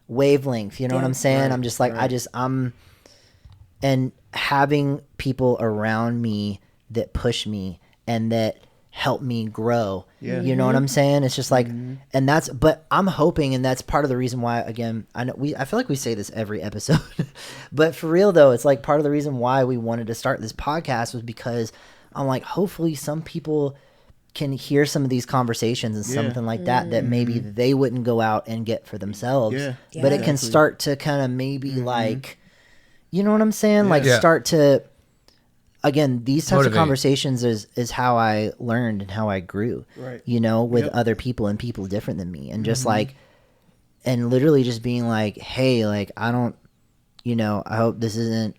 wavelength. You know what I'm saying? Right, I'm just like, and having people around me that push me and that help me grow. Yeah. You know what I'm saying? It's just like, and but I'm hoping, and that's part of the reason why, again, I feel like we say this every episode, but for real though, it's like part of the reason why we wanted to start this podcast was because I'm like, hopefully some people can hear some of these conversations and something like that maybe they wouldn't go out and get for themselves. Yeah. But it can start to kind of maybe like, you know what I'm saying? Like start to, again, these types of conversations is how I learned and how I grew, you know, with other people and people different than me. And just like, and literally just being like, hey, like, I don't, you know, I hope this isn't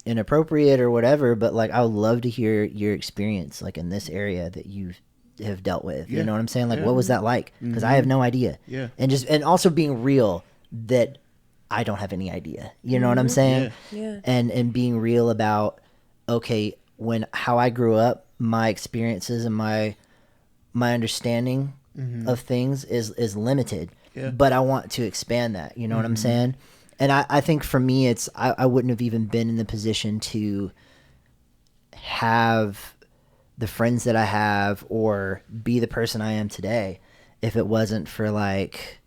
inappropriate or whatever, but like, I would love to hear your experience, like in this area that you have dealt with. You know what I'm saying? Like, what was that like? Because I have no idea. Yeah. And also being real that I don't have any idea. You know what I'm saying? Yeah. And being real about, okay, how I grew up, my experiences and my understanding of things is limited. Yeah. But I want to expand that. You know what I'm saying? And I think for me, I wouldn't have even been in the position to have the friends that I have or be the person I am today if it wasn't for, like,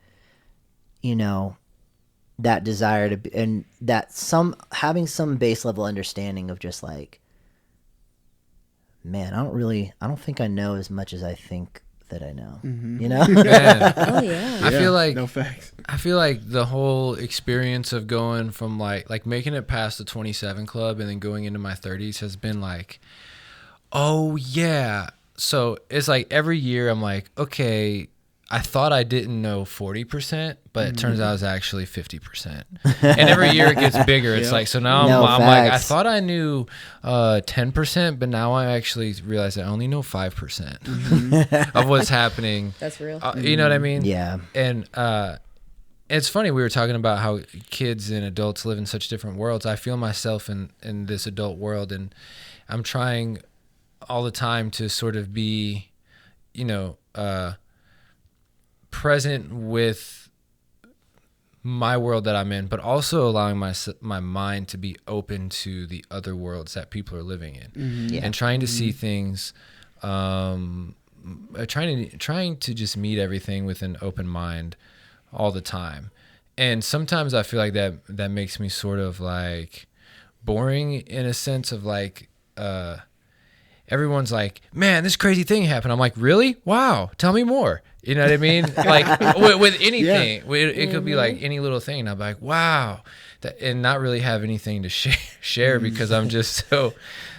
you know, that desire to be, and that having some base level understanding of just like, man, I don't think I know as much as I think that I know. You know? Man, Oh yeah. I feel like no facts. I feel like the whole experience of going from like making it past the 27 club and then going into my 30s has been like, oh yeah. So it's like every year I'm like, okay, I thought I didn't know 40%, but it turns out it was actually 50%. And every year it gets bigger. It's like, so now I'm like, I thought I knew 10%, but now I actually realize I only know 5% of what's happening. That's real. You know what I mean? Yeah. And it's funny, we were talking about how kids and adults live in such different worlds. I feel myself in this adult world, and I'm trying all the time to sort of be, you know, present with my world that I'm in, but also allowing my mind to be open to the other worlds that people are living in, and trying to see things, trying to just meet everything with an open mind all the time. And sometimes I feel like that makes me sort of like boring in a sense of like, everyone's like, man, this crazy thing happened. I'm like, really? Wow. Tell me more. You know what I mean? Like with anything, it could be like any little thing. And I'm like, wow. And not really have anything to share because I'm just so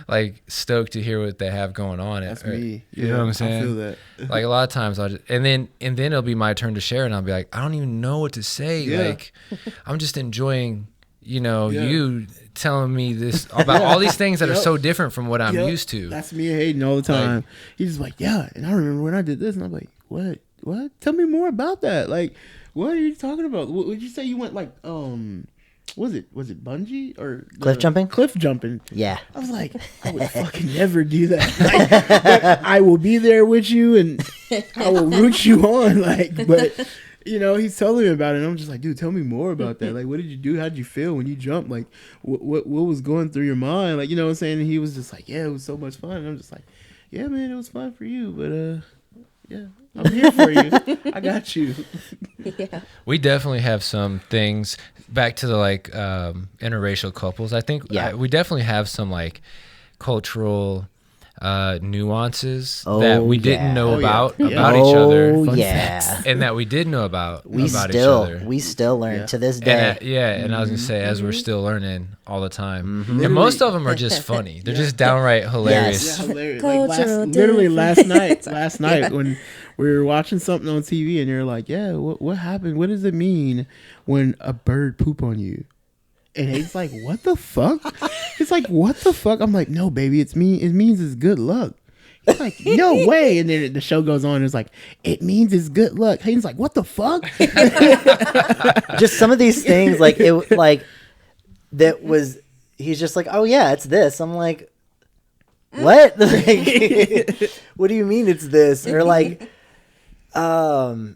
like stoked to hear what they have going on. That's me. You know what I'm saying? I feel that. Like a lot of times I'll just, and then it'll be my turn to share, and I'll be like, I don't even know what to say. Yeah. Like, I'm just enjoying, you know, you telling me this about all these things that are so different from what I'm used to. That's me and Hayden all the time. He's just like, yeah, and I remember when I did this, and I'm like, what? What? Tell me more about that. Like, what are you talking about? What would you say you went like was it bungee or Cliff jumping? Cliff jumping. Yeah. I was like, I would fucking never do that. Like, but I will be there with you and I will root you on. Like, but you know, he's telling me about it. And I'm just like, dude, tell me more about that. Like, what did you do? How did you feel when you jumped? Like, what was going through your mind? Like, you know what I'm saying? And he was just like, yeah, it was so much fun. And I'm just like, yeah, man, it was fun for you, but yeah, I'm here for you. I got you. Yeah. We definitely have some things back to the like interracial couples. I think we definitely have some like cultural nuances that we didn't know about each other. And that we did know about we each still other. we still learn to this day. And I was gonna say, as we're still learning all the time, and most of them are just funny. They're just downright hilarious. Yeah, hilarious. Cultural Literally last night Yeah. when we were watching something on TV and you're like, yeah, what happened? What does it mean when a bird poop on you? And he's like, what the fuck? He's like, what the fuck? I'm like, no, baby, it means it's good luck. He's like, no way. And then the show goes on and it's like, it means it's good luck. Hayden's like, what the fuck? Just some of these things, like it, like that was. He's just like, oh yeah, it's this. I'm like, what? Like, what do you mean it's this? Or like, what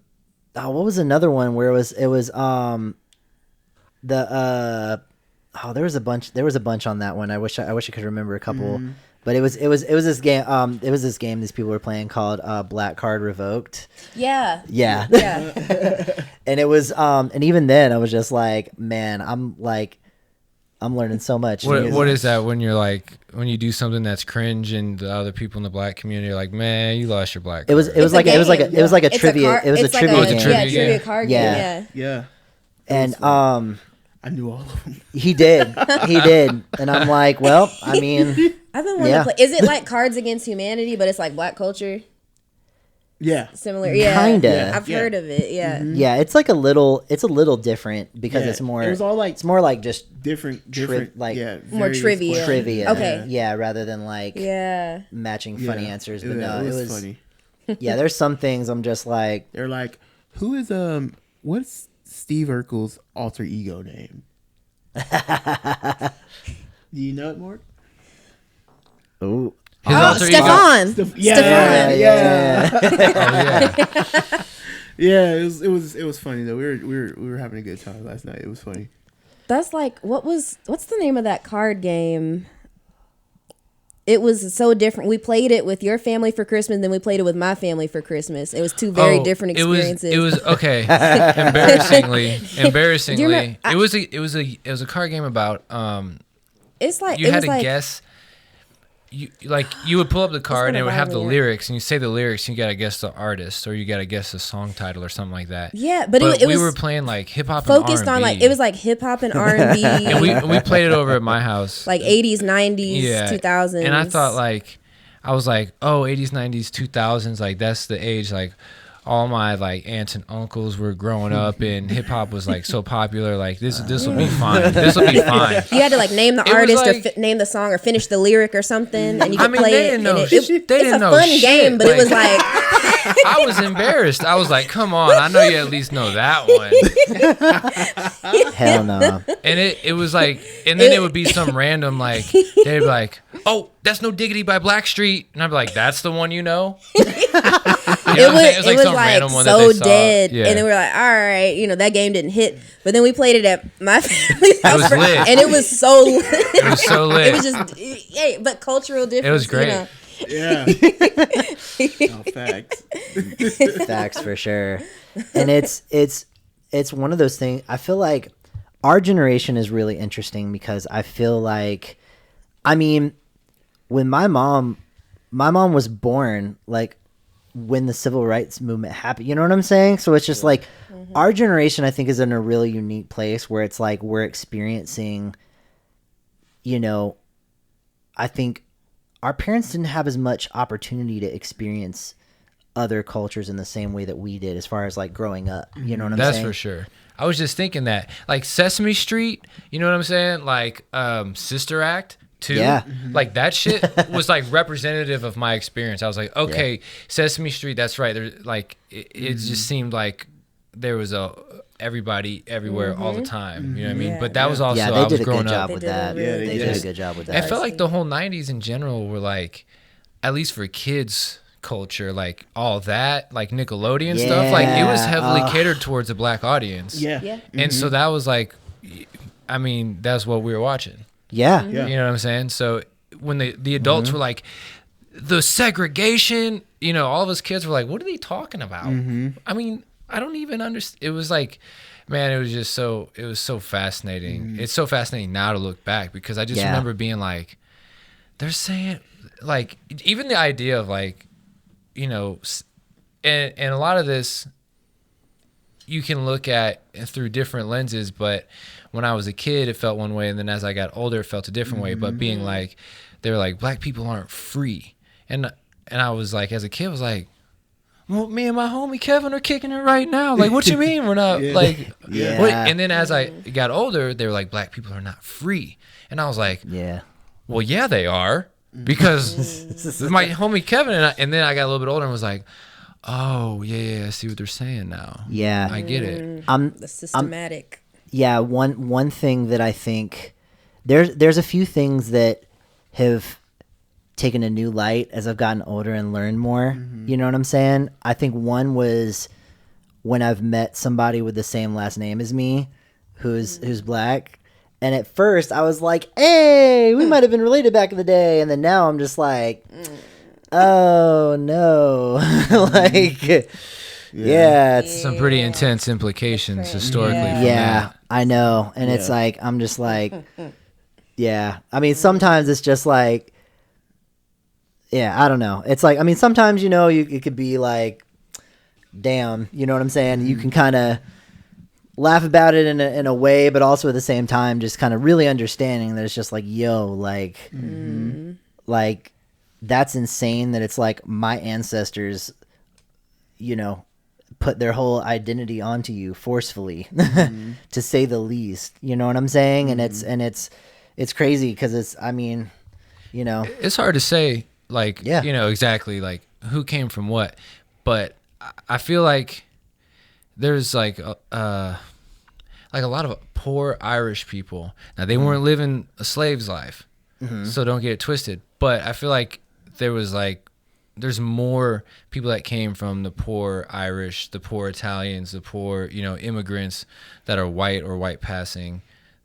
was another one where it was there was a bunch on that one. I wish I could remember a couple. But it was this game these people were playing called Black Card Revoked. Yeah. Yeah. Yeah. And it was and even then I was just like, man, I'm learning so much. What is that when you're like, when you do something that's cringe and the other people in the black community are like, man, you lost your black card. It was like a trivia. It was a trivia game. Trivia card game. Yeah. And I knew all of them. he did, and I'm like, well, I mean, I've been wanting to play. Is it like Cards Against Humanity, but it's like black culture? Yeah. Similar, yeah. Kinda. I've heard of it, yeah. Yeah, it's like a little different because it's more. It was all like it's more like just different, like more trivia. Trivia. Okay. Yeah, rather than like matching funny answers. But no, it was funny. Yeah, there's some things I'm just like. They're like, who is what's Steve Urkel's alter ego name? Do you know it, Mark? Oh, Stefan. yeah. Yeah, it was funny though. We were having a good time last night. It was funny. That's like what's the name of that card game? It was so different. We played it with your family for Christmas, and then we played it with my family for Christmas. It was two very different experiences. It was okay. Embarrassingly, it was a card game about it's like you had to guess. You would pull up the card and it would have the violent. lyrics, and you say the lyrics, and you gotta guess the artist, or you gotta guess the song title or something like that. Yeah, but we was were playing like hip hop, focused and R&B. on like it was like hip hop and R&B, and we played it over at my house, like 80s, 90s, 2000s. And I thought I was like, oh, 80s, 90s, 2000s, like that's the age like all my like aunts and uncles were growing up and hip hop was like so popular. Like this will be fine. This will be fine. You had to like name the artist or name the song or finish the lyric or something, and you could play it. It's a fun game, but it was like I was embarrassed. I was like, come on, I know you at least know that one. Hell no. And it was like, and then it would be some random like they'd be like, oh, that's No Diggity by Blackstreet, and I'd be like, that's the one you know. It was like so dead, and then we were like, all right, that game didn't hit. But then we played it at my family's house, and it was so lit. It was so lit. It was just, but cultural difference. It was great. Yeah. Facts. Facts for sure. And it's one of those things. I feel like our generation is really interesting because I feel like, I mean, when my mom was born, like when the civil rights movement happened, you know what I'm saying? So it's just like our generation, I think, is in a really unique place where it's like we're experiencing, I think our parents didn't have as much opportunity to experience other cultures in the same way that we did as far as like growing up. You know what I'm saying? That's for sure. I was just thinking that like Sesame Street, you know what I'm saying? Like Sister Act, too. Yeah. Like that shit was like representative of my experience. I was like, okay, Sesame Street, that's right. There's like it just seemed like there was everybody everywhere all the time. You know what I mean? Yeah. But that was also Yeah, I they was did a growing good job up. with They did a that. really They good did a job. good job with I that. felt like the whole 90s in general were like, at least for kids culture, like all that, like Nickelodeon stuff, like it was Yeah. heavily catered towards a black audience. Yeah. Yeah. And so that was like, I mean, that's what we were watching. Yeah. Yeah. You know what I'm saying? So when the adults were like, the segregation, you know, all of us kids were like, what are they talking about? I mean, I don't even understand. It was like, man, it was so fascinating. It's so fascinating now to look back because I just remember being like, they're saying, like, even the idea of like, you know, and a lot of this you can look at through different lenses, but when I was a kid, it felt one way. And then as I got older, it felt a different way. But being like, they were like, black people aren't free. And I was like, as a kid, I was like, well, me and my homie Kevin are kicking it right now. Like, what you mean we're not like? Yeah. What? And then as I got older, they were like, black people are not free. And I was like, Yeah. well, yeah, they are, because my homie Kevin and then I got a little bit older and was like, oh yeah, I see what they're saying now. Yeah. I get it. The systematic. Yeah, one thing that I think there's a few things that have taken a new light as I've gotten older and learned more. You know what I'm saying? I think one was when I've met somebody with the same last name as me who's black. And at first I was like, hey, we might have been related back in the day. And then now I'm just like, oh no. Like, yeah, it's Some pretty intense implications historically. From yeah, that. I know. And it's like, I'm just like, yeah. I mean, sometimes it's just like, yeah, I don't know. It's like, I mean, sometimes, you know, it could be like, damn, you know what I'm saying? You can kind of laugh about it in a way, but also at the same time, just kind of really understanding that it's just like, yo, like, like, that's insane that it's like my ancestors, you know, put their whole identity onto you forcefully, to say the least. You know what I'm saying? And it's crazy because it's, I mean, you know, It's hard to say, like, Yeah. you know, exactly like who came from what, but I feel like there's like a lot of poor Irish people. Now they weren't living a slave's life, so don't get it twisted. But I feel like there's more people that came from the poor Irish, the poor Italians, the poor, you know, immigrants that are white or white passing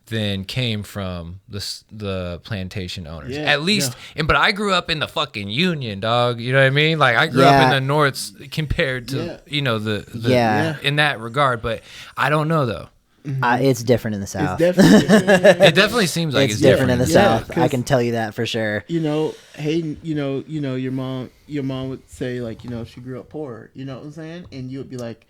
than came from the plantation owners. Yeah, At least, but I grew up in the fucking Union, dog. You know what I mean? Like I grew up in the North compared to, you know, the in that regard. But I don't know though. it's different in the South. It's definitely, It definitely seems like It's different in the Yeah, South. I 'cause- can tell you that for sure. you know, Hayden, you know, your mom would say like, you know, she grew up poor, you know what I'm saying? And you would be like,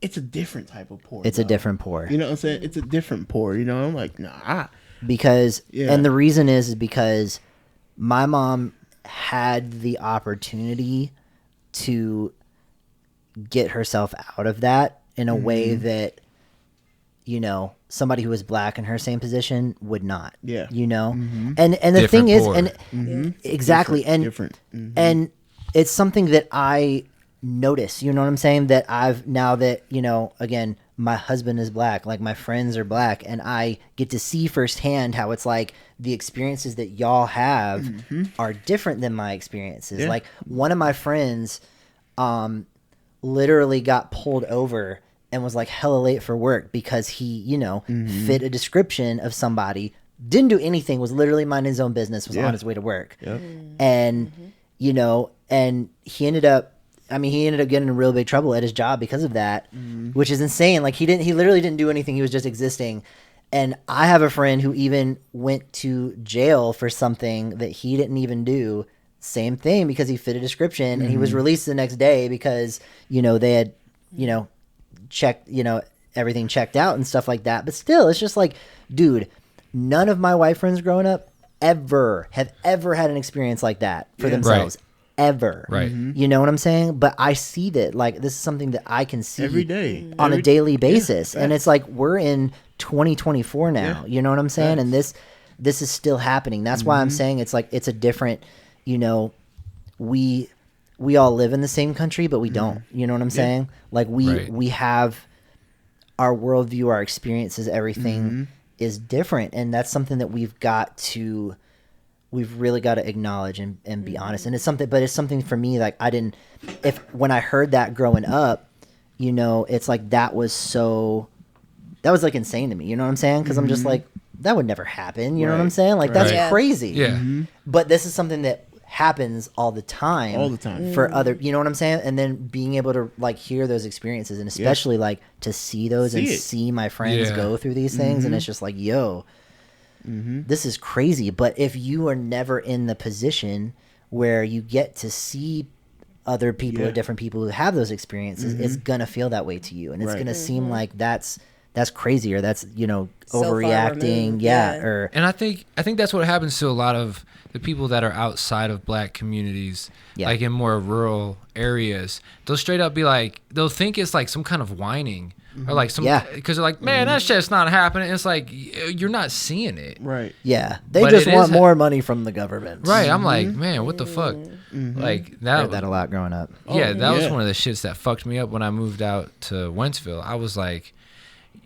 it's a different type of poor. It's a though. different poor. You know what I'm saying? It's a different poor, you know? I'm like, nah. Because Yeah. and the reason is because my mom had the opportunity to get herself out of that in a way that, you know, somebody who was black in her same position would not. Yeah. You know? And the Different thing is poor. and exactly Different. and it's something that I notice, you know what I'm saying? That I've now that, you know, again, my husband is black, like my friends are black, and I get to see firsthand how it's like the experiences that y'all have are different than my experiences. Yeah. Like one of my friends literally got pulled over and was like hella late for work because he, you know, fit a description of somebody, didn't do anything, was literally minding his own business, was on his way to work. Yep. And, you know, and he ended up getting in real big trouble at his job because of that, which is insane. Like he literally didn't do anything. He was just existing. And I have a friend who even went to jail for something that he didn't even do. Same thing, because he fit a description, and he was released the next day because, you know, they had, you know, checked, you know, everything checked out and stuff like that. But still, it's just like, dude, none of my white friends growing up have ever had an experience like that for themselves. Ever. Right. You know what I'm saying? But I see that, like, this is something that I can see Every day. on a daily basis. Yeah, and it's like, we're in 2024 now. Yeah. You know what I'm saying? And this, this is still happening. That's why I'm saying it's like it's a different, you know, we all live in the same country, but we don't. You know what I'm saying? Like we have our worldview, our experiences, everything is different, and that's something that we've really got to acknowledge and be honest. And it's something for me, like when I heard that growing up, you know, it's like that was like insane to me, you know what I'm saying? Because I'm just like, that would never happen, you know what I'm saying? Like that's crazy. Yeah. But this is something that happens all the time for other, you know what I'm saying? And then being able to like hear those experiences, and especially like to see those see my friends go through these things, and it's just like, yo, this is crazy. But if you are never in the position where you get to see other people or different people who have those experiences, it's gonna feel that way to you, and it's gonna seem like that's crazy, or that's, you know, So overreacting, or And I think that's what happens to a lot of the people that are outside of black communities, like in more rural areas. They'll straight up be like, they'll think it's like some kind of whining, or like some, because they're like, man, that shit's not happening. It's like, you're not seeing it. Right. Yeah, they But just it want is more money from the government. Right. I'm like, man, what the fuck? Like I heard that a lot growing up. Yeah, that was one of the shits that fucked me up when I moved out to Wentzville. I was like,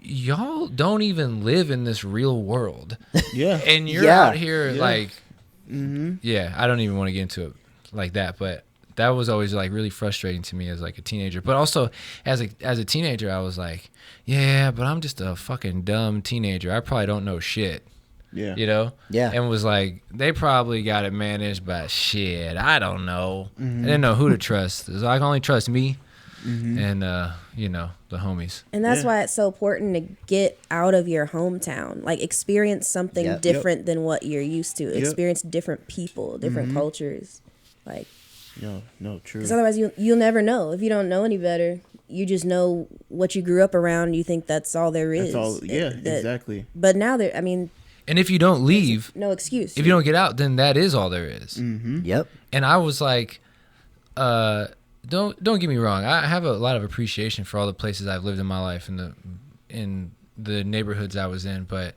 y'all don't even live in this real world. Yeah. And you're out here like, I don't even want to get into it like that, but that was always like really frustrating to me as like a teenager. But also as a teenager, I was like, yeah, but I'm just a fucking dumb teenager. I probably don't know shit. Yeah. You know? Yeah. And was like, they probably got it managed, but shit, I don't know. I didn't know who to trust. So I can only trust me and, you know, the homies. And that's why it's so important to get out of your hometown. Like, experience something different than what you're used to. Experience different people, different cultures. Like, no, true. because otherwise you'll never know. If you don't know any better, you just know what you grew up around. You think that's all there is. That's all. Yeah, exactly. But now I mean, And if you don't leave, no excuse. if you don't get out, then that is all there is. Yep. And I was like, don't get me wrong. I have a lot of appreciation for all the places I've lived in my life and in the neighborhoods I was in, but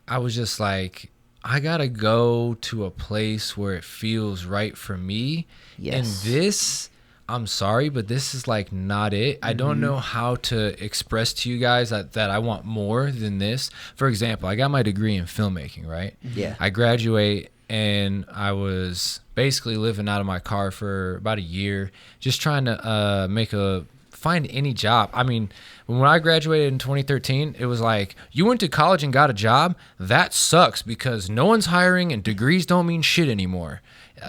I was just like, I gotta go to a place where it feels right for me. Yes. And this, I'm sorry, but this is like not it. I don't know how to express to you guys that I want more than this. For example, I got my degree in filmmaking, right? Yeah. I graduate and I was basically living out of my car for about a year, just trying to find any job. I mean, when I graduated in 2013, it was like, you went to college and got a job? That sucks because no one's hiring and degrees don't mean shit anymore.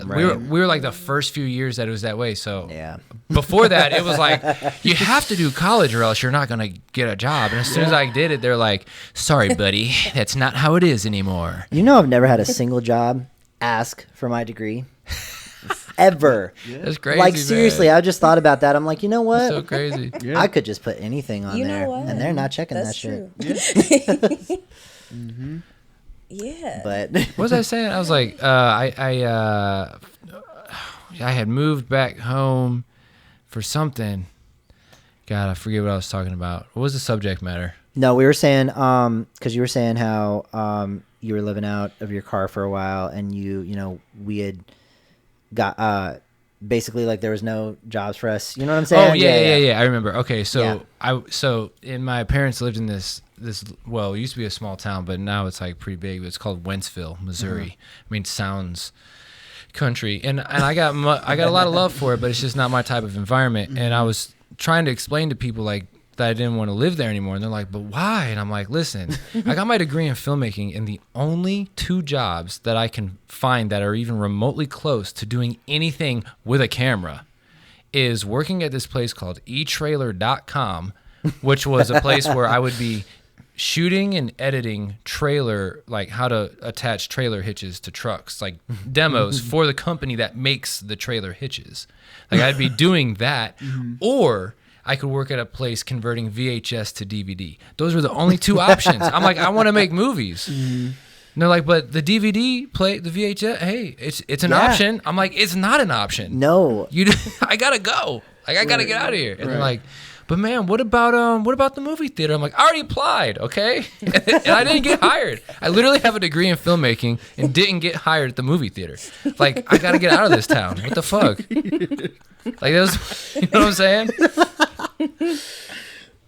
Right. We were like the first few years that it was that way. So Yeah. before that, it was like, you have to do college or else you're not going to get a job. And as soon as I did it, they're like, sorry, buddy, that's not how it is anymore. You know, I've never had a single job ask for my degree. Ever. That's crazy. Like, seriously, man. I just thought about that. I'm like, you know what? So crazy. I could just put anything on You know there, what? and they're not checking That's that true. shit. Yeah. But What was I saying? I was like, I had moved back home for something. God, I forget what I was talking about. What was the subject matter? no, we were saying, because you were saying how you were living out of your car for a while, and you know, we had got basically like there was no jobs for us. You know what I'm saying? Oh yeah. I remember. Okay, so Yeah. and my parents lived in this well, it used to be a small town, but now it's like pretty big. It's called Wentzville, Missouri. I mean, sounds country, and I got a lot of love for it, but it's just not my type of environment. And I was trying to explain to people like that I didn't want to live there anymore, and they're like, but why? And I'm like, listen, I got my degree in filmmaking, and the only two jobs that I can find that are even remotely close to doing anything with a camera is working at this place called eTrailer.com, which was a place where I would be shooting and editing trailer, like how to attach trailer hitches to trucks, like demos for the company that makes the trailer hitches. Like I'd be doing that, or I could work at a place converting VHS to DVD. Those were the only two options. I'm like, I want to make movies. And they're like, but the DVD play, the VHS, hey, it's an option. I'm like, it's not an option. No. I gotta go. Like I gotta get out of here. And they're like, but man, what about the movie theater? I'm like, I already applied, okay? And I didn't get hired. I literally have a degree in filmmaking and didn't get hired at the movie theater. Like, I got to get out of this town. What the fuck? Like, that was, you know what I'm saying?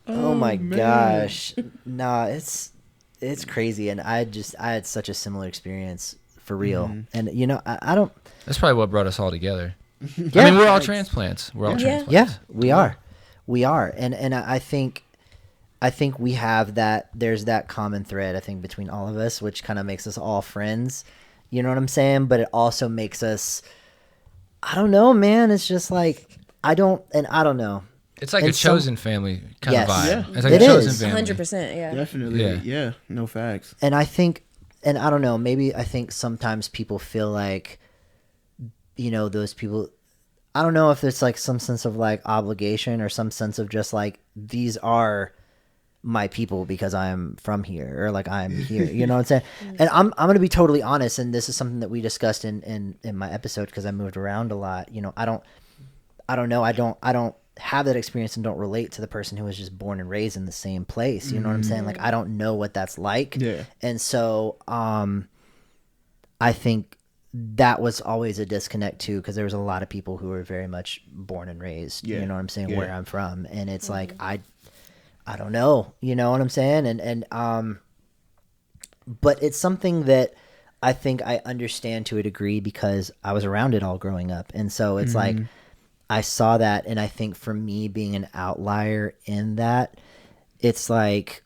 Oh my gosh. Nah, it's crazy. And I had such a similar experience for real. And you know, I don't. That's probably what brought us all together. Yeah. I mean, we're all transplants. We're all transplants. Yeah, we are. And I think we have that. There's that common thread, I think, between all of us, which kind of makes us all friends. You know what I'm saying? But it also makes us, I don't know, man. It's just like, I don't know. It's like And a chosen family kind Yes. of vibe. Yeah. It's like It a chosen is. family. 100%, yeah. Definitely. Yeah. No facts. And I think, and I don't know, maybe I think sometimes people feel like, you know, those people, I don't know if it's like some sense of like obligation or some sense of just like, these are my people because I'm from here, or like I'm here, you know what I'm saying? And I'm going to be totally honest. And this is something that we discussed in my episode, because I moved around a lot. You know, I don't know. I don't have that experience and don't relate to the person who was just born and raised in the same place. You know what I'm saying? Like, I don't know what that's like. Yeah. And so, I think that was always a disconnect too, because there was a lot of people who were very much born and raised, Yeah. you know what I'm saying, Yeah. where I'm from. And it's like, I don't know, you know what I'm saying? And but it's something that I think I understand to a degree because I was around it all growing up. And so it's like, I saw that. And I think for me being an outlier in that, it's like,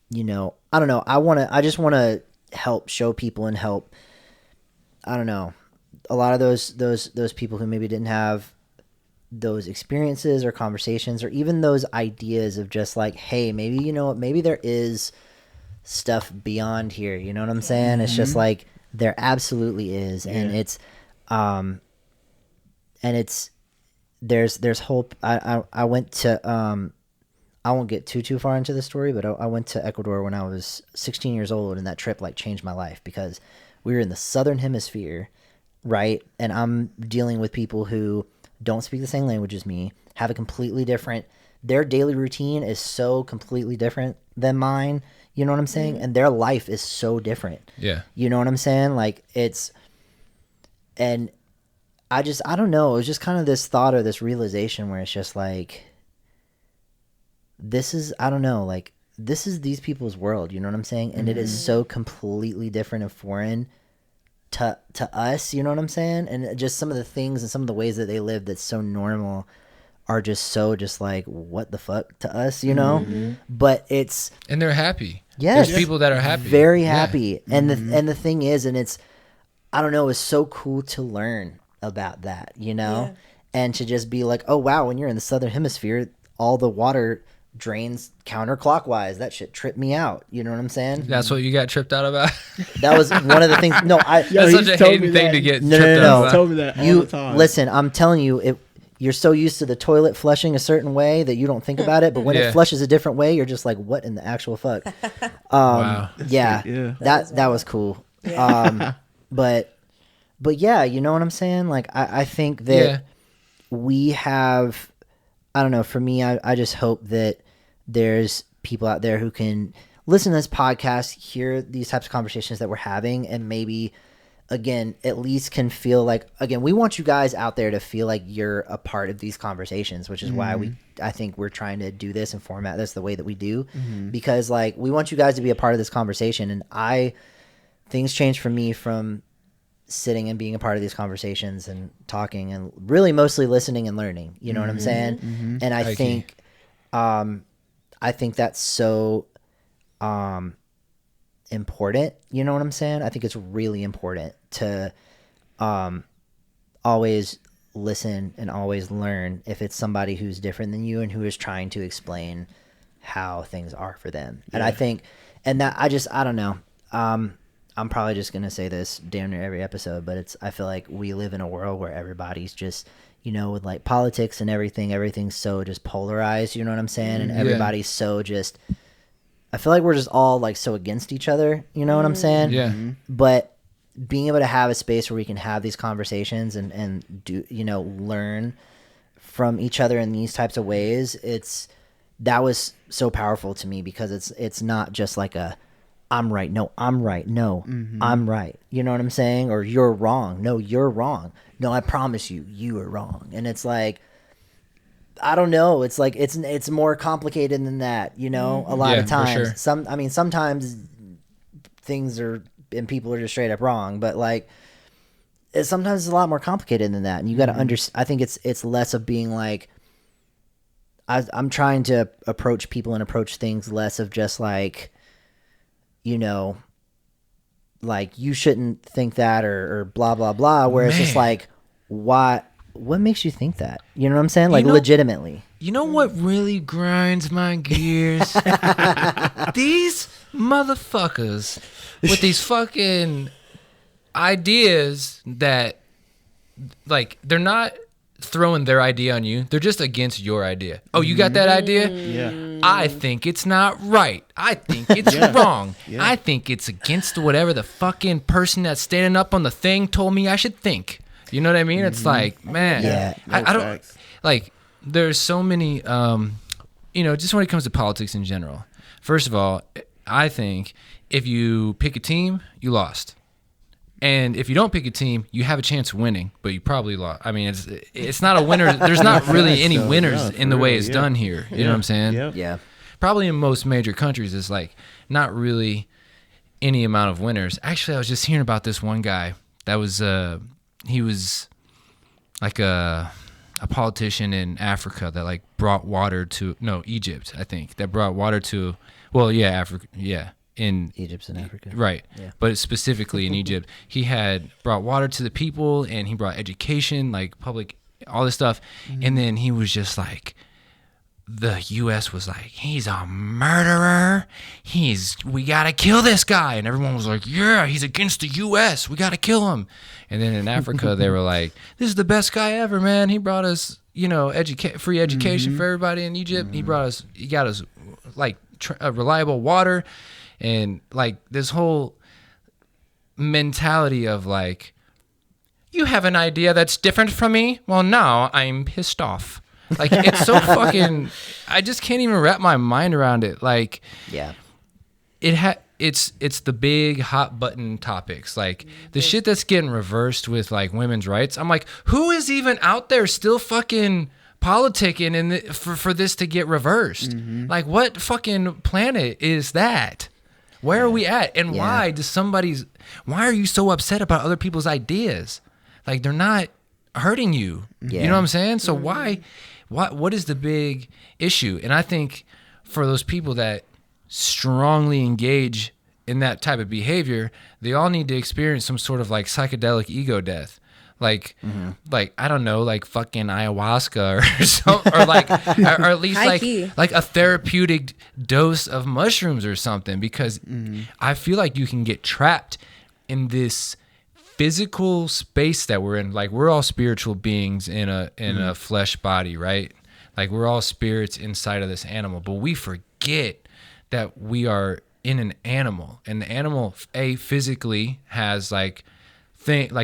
you know, I don't know. I just want to help show people and help, I don't know, a lot of those people who maybe didn't have those experiences or conversations or even those ideas of just like, hey, maybe, you know what, maybe there is stuff beyond here. You know what I'm saying? It's just like, there absolutely is. And it's, there's hope. I went to, I won't get too far into the story, but I went to Ecuador when I was 16 years old, and that trip like changed my life because we were in the southern hemisphere, right? And I'm dealing with people who don't speak the same language as me, have a completely different, their daily routine is so completely different than mine. You know what I'm saying? And their life is so different. Yeah. You know what I'm saying? Like and I don't know. It was just kind of this thought or this realization where it's just like, this is, I don't know, like, this is these people's world. You know what I'm saying? And it is so completely different and foreign to us. You know what I'm saying? And just some of the things and some of the ways that they live that's so normal are just so just like, what the fuck to us, you know? But it's, And they're happy. yes, There's people that are happy. very Yeah. happy. And the thing is, and it's, I don't know, it's so cool to learn about that, you know? Yeah. And to just be like, oh wow, when you're in the southern hemisphere, all the water drains counterclockwise. That shit tripped me out. You know what I'm saying? That's what you got tripped out about? That was one of the things. No, Yo, That's he's such a told me Hayden thing that. to get No, tripped no, out no. He's about. told me that all you the time. listen. I'm telling you, you're so used to the toilet flushing a certain way that you don't think about it. But when Yeah. it flushes a different way, you're just like, what in the actual fuck? Wow. Yeah, Yeah. that was cool. But yeah, you know what I'm saying? Like, I think that Yeah. we have, I don't know, for me, I just hope that there's people out there who can listen to this podcast, hear these types of conversations that we're having, and maybe, again, at least can feel like, again, we want you guys out there to feel like you're a part of these conversations, which is why I think we're trying to do this and format this the way that we do, because like, we want you guys to be a part of this conversation. And things changed for me from sitting and being a part of these conversations and talking and really mostly listening and learning, you know what I'm saying? And I think, I think that's so, important. You know what I'm saying? I think it's really important to, always listen and always learn if it's somebody who's different than you and who is trying to explain how things are for them. And I think, and that I don't know. I'm probably just going to say this damn near every episode, but I feel like we live in a world where everybody's just, you know, with like politics and everything's so just polarized, you know what I'm saying? And everybody's so just, I feel like we're just all like so against each other, you know what I'm saying? Yeah. But being able to have a space where we can have these conversations and do, you know, learn from each other in these types of ways, that was so powerful to me, because it's not just like a I'm right, no, I'm right, no, I'm right. You know what I'm saying? Or you're wrong. No, you're wrong. No, I promise you are wrong. And it's like, I don't know. It's like it's more complicated than that, you know. A lot of times, for sure. Sometimes things are and people are just straight up wrong, but like sometimes it's a lot more complicated than that. And you got to understand. I think it's less of being like, I'm trying to approach people and approach things less of just like, you know, like you shouldn't think that or blah blah blah. Where it's just like, what makes you think that? You know what I'm saying? Like, legitimately. You know what really grinds my gears? These motherfuckers with these fucking ideas that, like, they're not throwing their idea on you. They're just against your idea. Oh, you got that idea? Yeah. I think it's not right. I think it's wrong. Yeah. I think it's against whatever the fucking person that's standing up on the thing told me I should think. You know what I mean? It's like, man, I don't like. There's so many, you know, just when it comes to politics in general. First of all, I think if you pick a team, you lost. And if you don't pick a team, you have a chance of winning, but you probably lost. I mean, it's not a winner. There's not really any winners in the way it's done here. You know what I'm saying? Yeah. Probably in most major countries, it's like not really any amount of winners. Actually, I was just hearing about this one guy that was he was like a politician in Africa that like brought water to Egypt, I think, that brought water to Africa, in Egypt's in Africa, right? Yeah. But specifically in Egypt, he had brought water to the people, and he brought education, like public, all this stuff, and then he was just like, the U.S. was like, he's a murderer. We gotta kill this guy, and everyone was like, yeah, he's against the U.S. We gotta kill him. And then in Africa, they were like, this is the best guy ever, man. He brought us, you know, free education for everybody in Egypt. He got us like reliable water. And like this whole mentality of like, you have an idea that's different from me? Well, now I'm pissed off. Like, it's so fucking, I just can't even wrap my mind around it. Like, yeah, it's the big hot button topics, like the shit that's getting reversed with like women's rights. I'm like, who is even out there still fucking politicking for this to get reversed? Like, what fucking planet is that? Where are we at? And why are you so upset about other people's ideas? Like, they're not hurting you. You know what I'm saying? So what is the big issue? And I think for those people that strongly engage in that type of behavior, they all need to experience some sort of like psychedelic ego death. Like, like, I don't know, like fucking ayahuasca or something, or like, or at least like a therapeutic dose of mushrooms or something, because I feel like you can get trapped in this physical space that we're in. Like, we're all spiritual beings in a flesh body, right? Like, we're all spirits inside of this animal, but we forget that we are in an animal, and the animal physically has like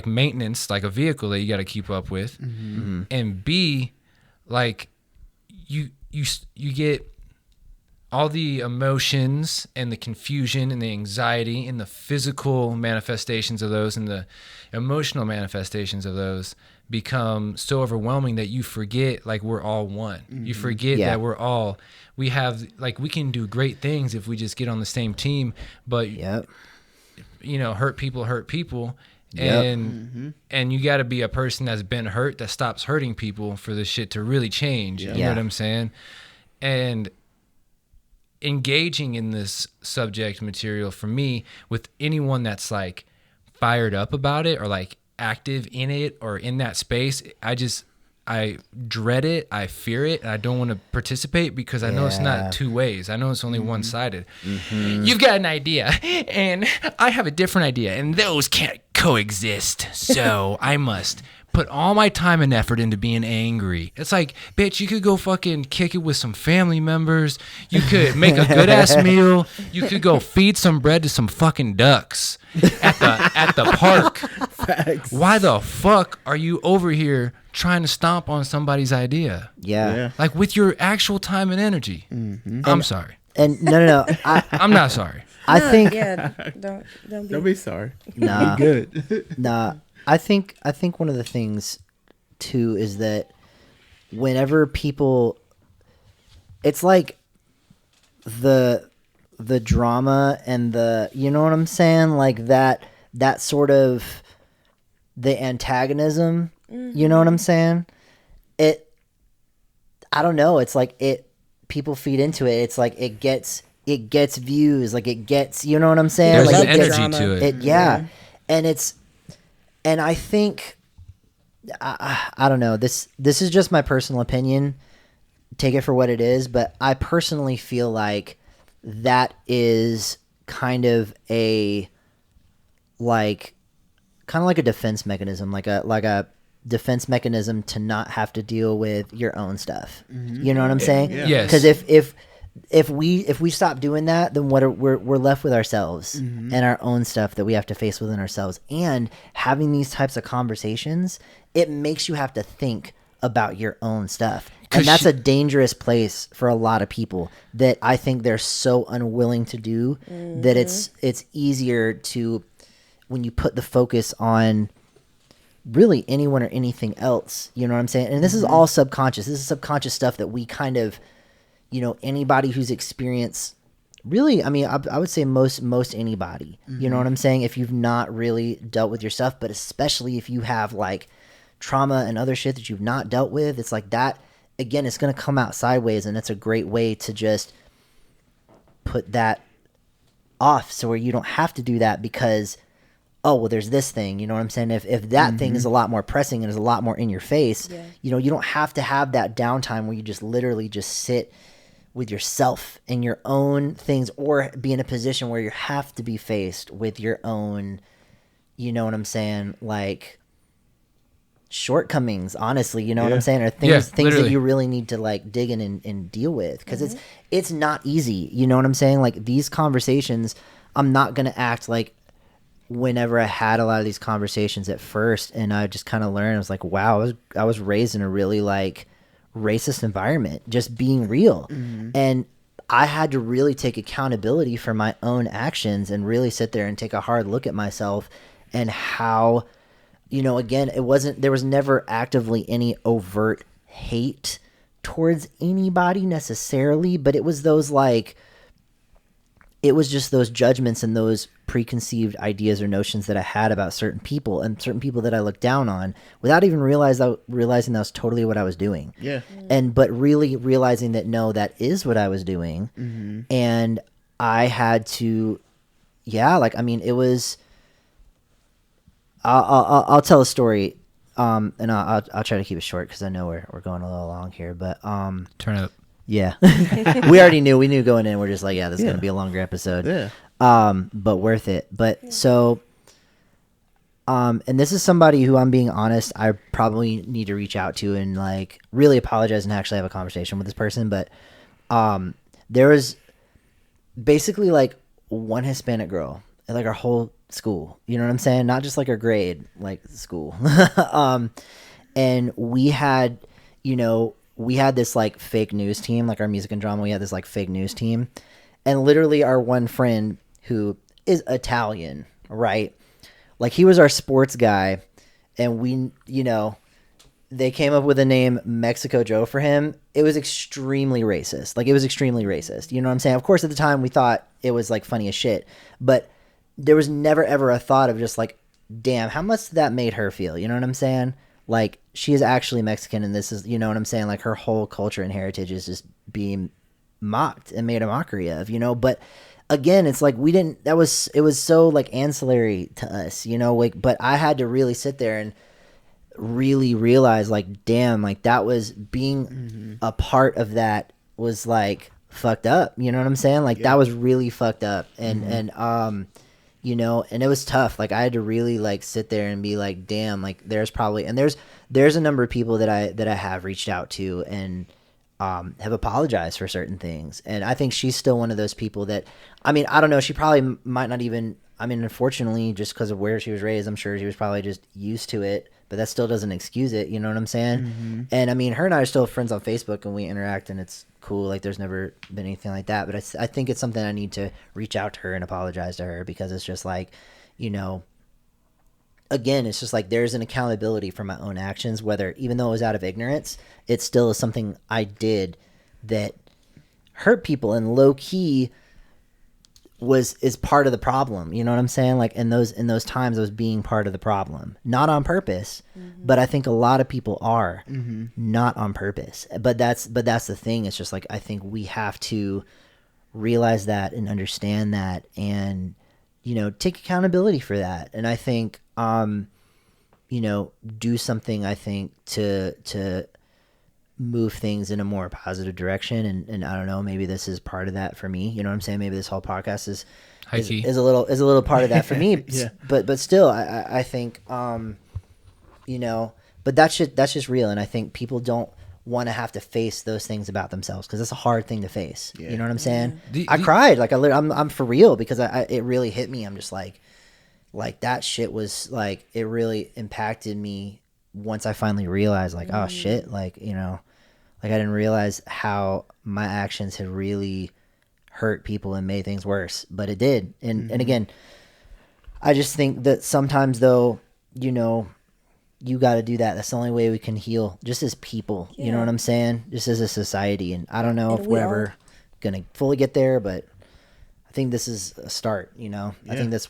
maintenance, like a vehicle that you got to keep up with, and B, like you get all the emotions and the confusion and the anxiety and the physical manifestations of those and the emotional manifestations of those become so overwhelming that you forget like we're all one. You forget that we have like, we can do great things if we just get on the same team, but you know, hurt people. And you got to be a person that's been hurt, that stops hurting people for this shit to really change. You know what I'm saying? And engaging in this subject material for me with anyone that's like fired up about it or like active in it or in that space, I dread it, I fear it, and I don't want to participate because I know it's not two ways. I know it's only one-sided. You've got an idea, and I have a different idea, and those can't coexist. So I must put all my time and effort into being angry. It's like, bitch, you could go fucking kick it with some family members. You could make a good-ass meal. You could go feed some bread to some fucking ducks at the park. Facts. Why the fuck are you over here trying to stomp on somebody's idea. Yeah. Like with your actual time and energy. I'm sorry. And no. I'm not sorry. I think Yeah, don't Don't be sorry. Nah. You're good. Nah, I think one of the things too is that whenever people, it's like the drama and the, you know what I'm saying, like that sort of the antagonism. You know what I'm saying? I don't know. It's like people feed into it. It's like it gets views, like it gets, you know what I'm saying? There's like an energy to it. Yeah. And I think, I don't know, this is just my personal opinion. Take it for what it is, but I personally feel like that is kind of a defense mechanism, like a defense mechanism to not have to deal with your own stuff. You know what I'm saying? Yeah. Yes. Because if we stop doing that, then we're left with ourselves and our own stuff that we have to face within ourselves. And having these types of conversations, it makes you have to think about your own stuff. And that's a dangerous place for a lot of people that I think they're so unwilling to do that it's easier to, when you put the focus on really anyone or anything else, you know what I'm saying? And this is all subconscious. This is subconscious stuff that we kind of, you know, anybody who's experienced, really, I mean, I would say most anybody, you know what I'm saying? If you've not really dealt with your stuff, but especially if you have like trauma and other shit that you've not dealt with, it's like that, again, it's going to come out sideways, and it's a great way to just put that off so where you don't have to do that because, oh, well, there's this thing, you know what I'm saying? If that thing is a lot more pressing and is a lot more in your face, you know, you don't have to have that downtime where you just literally just sit with yourself and your own things, or be in a position where you have to be faced with your own, you know what I'm saying, like shortcomings, honestly, you know what I'm saying, or things literally. that you really need to like dig in and deal with, because it's not easy, you know what I'm saying? Like these conversations, I'm not gonna act like whenever I had a lot of these conversations at first, and I just kind of learned, I was like, wow, I was raised in a really like racist environment, just being real. And I had to really take accountability for my own actions and really sit there and take a hard look at myself and how, you know, again, there was never actively any overt hate towards anybody necessarily, but it was those like, it was just those judgments and those preconceived ideas or notions that I had about certain people and certain people that I looked down on without even realizing that was totally what I was doing. Yeah. But really realizing that, no, that is what I was doing. And I had to, like, I mean, it was, I'll tell a story. And I'll try to keep it short because I know we're going a little long here, but, Turn up. yeah, we already knew. We knew going in. We're just like, this is going to be a longer episode. Yeah. But worth it. But so, and this is somebody who, I'm being honest, I probably need to reach out to and like really apologize and actually have a conversation with this person. But there was basically like one Hispanic girl at like our whole school. You know what I'm saying? Not just like our grade, like school. And we had, we had this like fake news team, like our music and drama. We had this like fake news team, and literally our one friend who is Italian, right? Like he was our sports guy, and we, they came up with the name Mexico Joe for him. It was extremely racist. Like it was extremely racist. You know what I'm saying? Of course, at the time we thought it was like funny as shit, but there was never ever a thought of just like, damn, how much that made her feel. You know what I'm saying? Like she is actually Mexican, and this is, you know what I'm saying? Like her whole culture and heritage is just being mocked and made a mockery of, but again, it's like it was so like ancillary to us, like, but I had to really sit there and really realize like, damn, like that was being a part of that was like fucked up. You know what I'm saying? Like that was really fucked up. And, and it was tough. Like I had to really like sit there and be like, damn, like there's probably, and there's a number of people that I have reached out to and have apologized for certain things. And I think she's still one of those people that, I mean, I don't know, she probably might not even, I mean, unfortunately, just because of where she was raised, I'm sure she was probably just used to it. but that still doesn't excuse it. You know what I'm saying? And I mean, her and I are still friends on Facebook, and we interact, and it's cool. Like, there's never been anything like that. But I think it's something I need to reach out to her and apologize to her, because it's just like, you know, again, it's just like there's an accountability for my own actions, whether, even though it was out of ignorance, it still is something I did that hurt people, and low key is part of the problem. You know what I'm saying? Like, in those times, I was being part of the problem, not on purpose, but I think a lot of people are not on purpose. But that's the thing. It's just like, I think we have to realize that and understand that, and, you know, take accountability for that. And I think, you know, do something, I think, to move things in a more positive direction. And I don't know, maybe this is part of that for me. You know what I'm saying? Maybe this whole podcast is a little part of that for me. Yeah. But still, I think, you know, but that's just real. And I think people don't want to have to face those things about themselves, because it's a hard thing to face. You know what I'm saying? I cried. Like, I'm for real, because it really hit me. I'm just like that shit was like, it really impacted me once I finally realized, like, oh shit, like, you know, like, I didn't realize how my actions had really hurt people and made things worse, but it did. And again, I just think that sometimes, though, you know, you got to do that. That's the only way we can heal, just as people. You know what I'm saying? Just as a society. And I don't know if we're ever gonna fully get there, but I think this is a start. You know, I think that's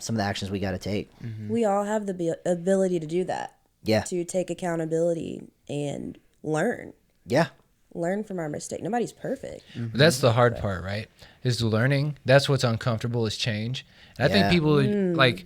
some of the actions we got to take. We all have the ability to do that. Yeah. To take accountability and learn. Yeah. Learn from our mistake. Nobody's perfect. That's the hard part, right? Is the learning. That's what's uncomfortable, is change. And I think people like,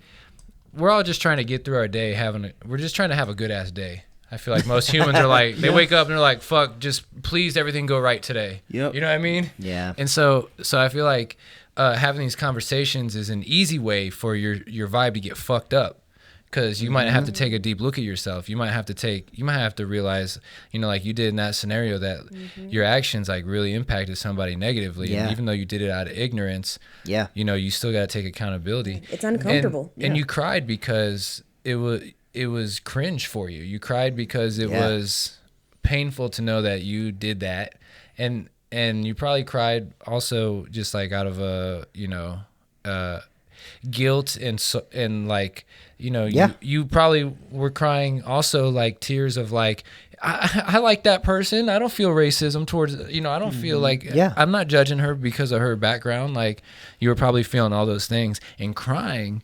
we're all just trying to get through our day, we're just trying to have a good ass day. I feel like most humans are like, they wake up and they're like, fuck, just please everything go right today. Yep. You know what I mean? Yeah. And so I feel like having these conversations is an easy way for your vibe to get fucked up. Because you might have to take a deep look at yourself. You might have to realize, you know, like you did in that scenario, that your actions like really impacted somebody negatively. Yeah. And even though you did it out of ignorance, you know, you still got to take accountability. It's uncomfortable. And you cried because it was cringe for you. You cried because it was painful to know that you did that. And you probably cried also just like out of a, you know, guilt and like, you know, you probably were crying also like tears of like, I like that person. I don't feel racism towards, you know, I don't feel like, I'm not judging her because of her background. Like, you were probably feeling all those things, and crying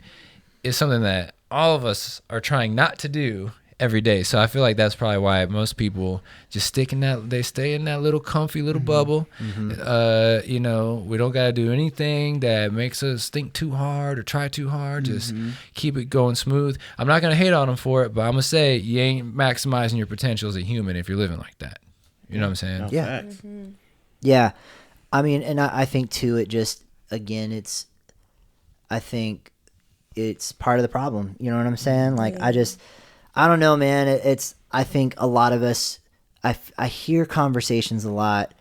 is something that all of us are trying not to do every day. So I feel like that's probably why most people just stay in that little comfy little bubble. You know, we don't got to do anything that makes us think too hard or try too hard. Just keep it going smooth. I'm not going to hate on them for it, but I'm going to say you ain't maximizing your potential as a human if you're living like that. You know what I'm saying? No, Yeah. facts. Yeah. I mean, and I think too, it just, again, I think it's part of the problem. You know what I'm saying? Like, I don't know, man. I think a lot of us, I hear conversations a lot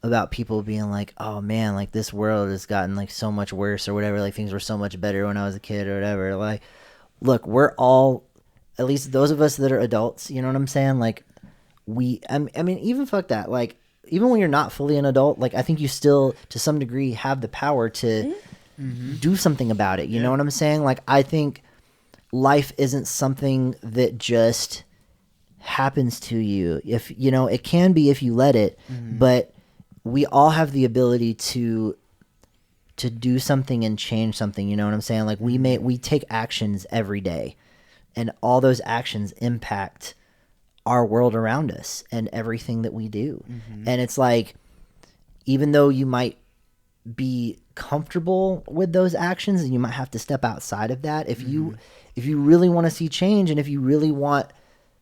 about people being like, oh man, like this world has gotten like so much worse or whatever. Like, things were so much better when I was a kid or whatever. Like, look, we're all, at least those of us that are adults, you know what I'm saying? Like, I mean, even fuck that. Like, even when you're not fully an adult, like, I think you still, to some degree, have the power to do something about it. You know what I'm saying? Like, I think life isn't something that just happens to you. If, you know, it can be if you let it, but we all have the ability to do something and change something. You know what I'm saying? Like, we take actions every day, and all those actions impact our world around us and everything that we do. And it's like, even though you might be comfortable with those actions, and you might have to step outside of that, if you really want to see change, and if you really want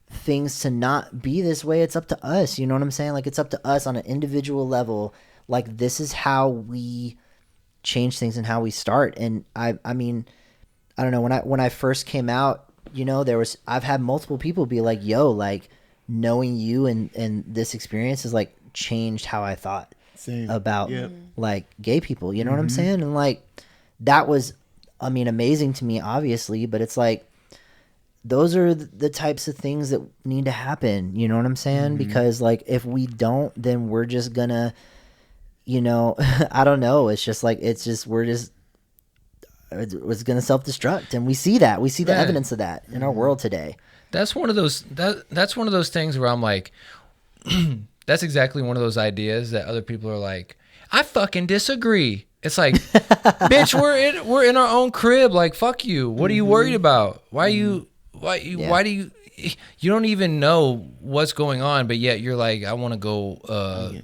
things to not be this way, it's up to us. You know what I'm saying? Like, it's up to us on an individual level. Like, this is how we change things and how we start. And I mean, I don't know, when I first came out, you know, I've had multiple people be like, yo, like, knowing you and this experience has like changed how I thought about like gay people. You know what I'm saying? And like, that was, I mean, amazing to me, obviously, but it's like, those are the types of things that need to happen. You know what I'm saying? Because like if we don't, then we're just gonna, you know, I don't know. It's just like it's gonna self-destruct, and we see that. We see the evidence of that in our world today. That's one of those that's one of those things where I'm like, that's exactly one of those ideas that other people are like, I fucking disagree. It's like, bitch, we're in our own crib. Like, fuck you. What are you worried about? Why do you don't even know what's going on, but yet you're like, I want to go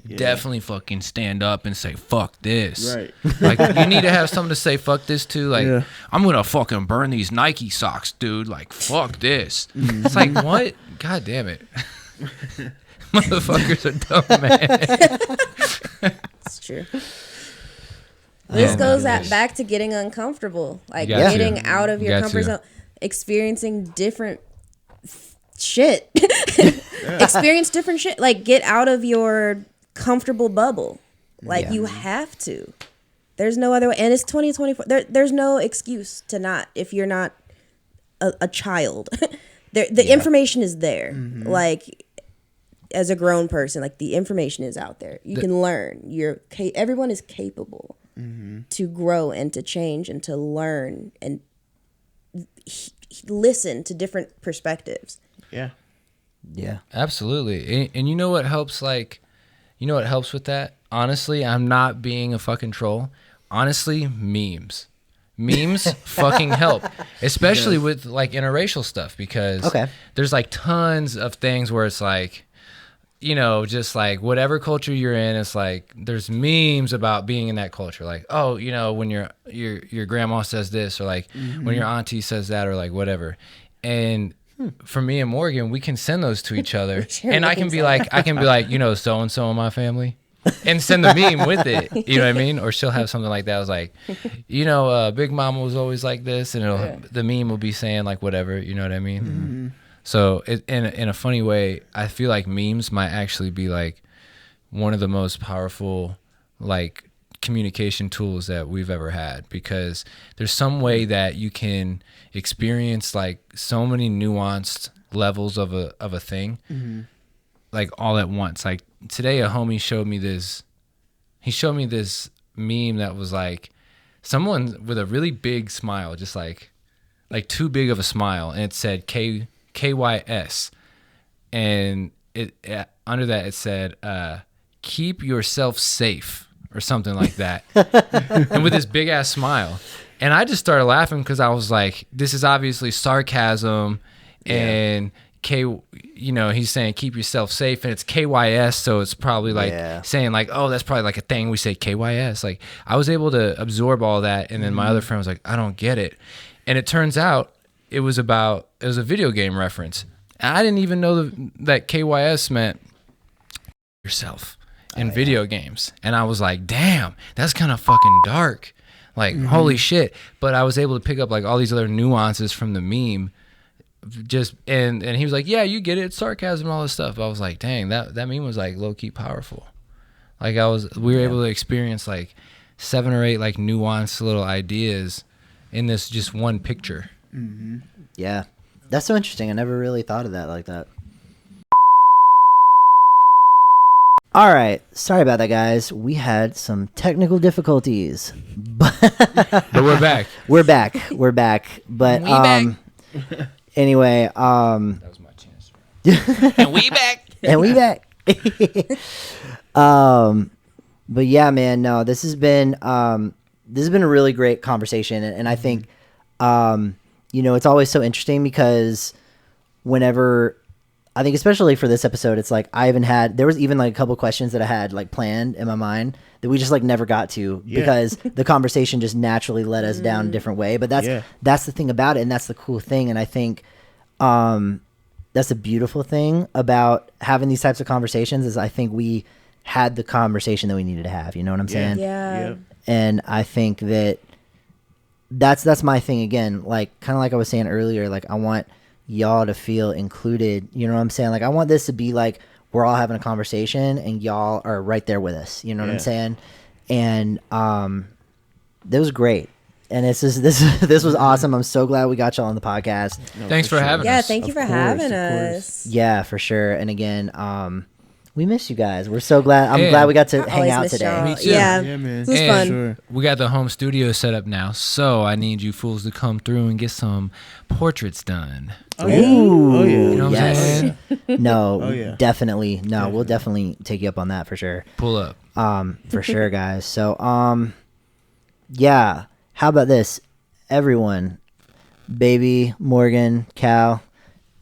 definitely fucking stand up and say fuck this. Right. Like, you need to have something to say fuck this to. Like, I'm gonna fucking burn these Nike socks, dude. Like, fuck this. It's like, what? God damn it. Motherfuckers are dumb, man. It's true. This goes back to getting uncomfortable, like getting out of your comfort zone, experiencing different shit. Experience different shit. Like, get out of your comfortable bubble. Like, you have to. There's no other way. And it's 2024. There's no excuse to not, if you're not a child. The information is there. Like, as a grown person, like, the information is out there. You can learn. Everyone is capable to grow and to change and to learn and listen to different perspectives. Yeah, absolutely. And you know what helps? Like, you know what helps with that? Honestly, I'm not being a fucking troll. Honestly, memes fucking help, especially with like interracial stuff, because there's like tons of things where it's like, you know, just like whatever culture you're in, it's like there's memes about being in that culture. Like, oh, you know, when your grandma says this, or like when your auntie says that, or like whatever. And for me and Morgan, we can send those to each other, and I can be like, you know, so and so in my family, and send the meme with it. You know what I mean? Or she'll have something like that. I was like, you know, Big Mama was always like this, and the meme will be saying like whatever. You know what I mean? So in a funny way, I feel like memes might actually be like one of the most powerful like communication tools that we've ever had, because there's some way that you can experience like so many nuanced levels of a thing, like all at once. Like today, a homie showed me this. He showed me this meme that was like someone with a really big smile, just like too big of a smile, and it said KYS, and it under that it said keep yourself safe or something like that. And with this big ass smile, and I just started laughing because I was like, this is obviously sarcasm, and you know, he's saying keep yourself safe, and it's KYS, so it's probably like saying like, oh, that's probably like a thing we say, KYS. Like, I was able to absorb all that, and then my other friend was like, I don't get it. And it turns out it was a video game reference. And I didn't even know that KYS meant yourself in video games. And I was like, damn, that's kind of fucking dark. Like, holy shit. But I was able to pick up like all these other nuances from the meme. Just and he was like, yeah, you get it, it's sarcasm and all this stuff. But I was like, dang, that meme was like low-key powerful. Like we were able to experience like 7 or 8 like nuanced little ideas in this just one picture. Yeah, that's so interesting. I never really thought of that like that. All right, sorry about that, guys. We had some technical difficulties, but we're back. We're back. But anyway, that was my chance. And we back. But yeah, man, no, this has been a really great conversation, and I think you know, it's always so interesting because whenever, I think especially for this episode, it's like there was even like a couple questions that I had like planned in my mind that we just like never got to because the conversation just naturally led us down a different way. But that's the thing about it, and that's the cool thing. And I think that's a beautiful thing about having these types of conversations is I think we had the conversation that we needed to have. You know what I'm saying? Yeah. And I think that's my thing again, like kind of like I was saying earlier, like I want y'all to feel included, you know what I'm saying? Like I want this to be like we're all having a conversation and y'all are right there with us, you know what I'm saying? And that was great. And this was awesome. I'm so glad we got y'all on the podcast. Thanks for having Yeah, us. thank you for having us. Yeah, for sure. And again, we miss you guys. We're so glad. I'm Yeah. glad we got to I hang always out miss today. y'all. Me too. Yeah, Yeah, man. This was And fun. Sure. we got the home studio set up now, so I need you fools to come through and get some portraits done. Oh yeah. Ooh, Oh yeah. You know what I'm yes. saying? No, Oh, yeah. definitely. No, we'll definitely take you up on that for sure. Pull up. For sure, guys. So, yeah. How about this, everyone? Baby, Morgan, Cal.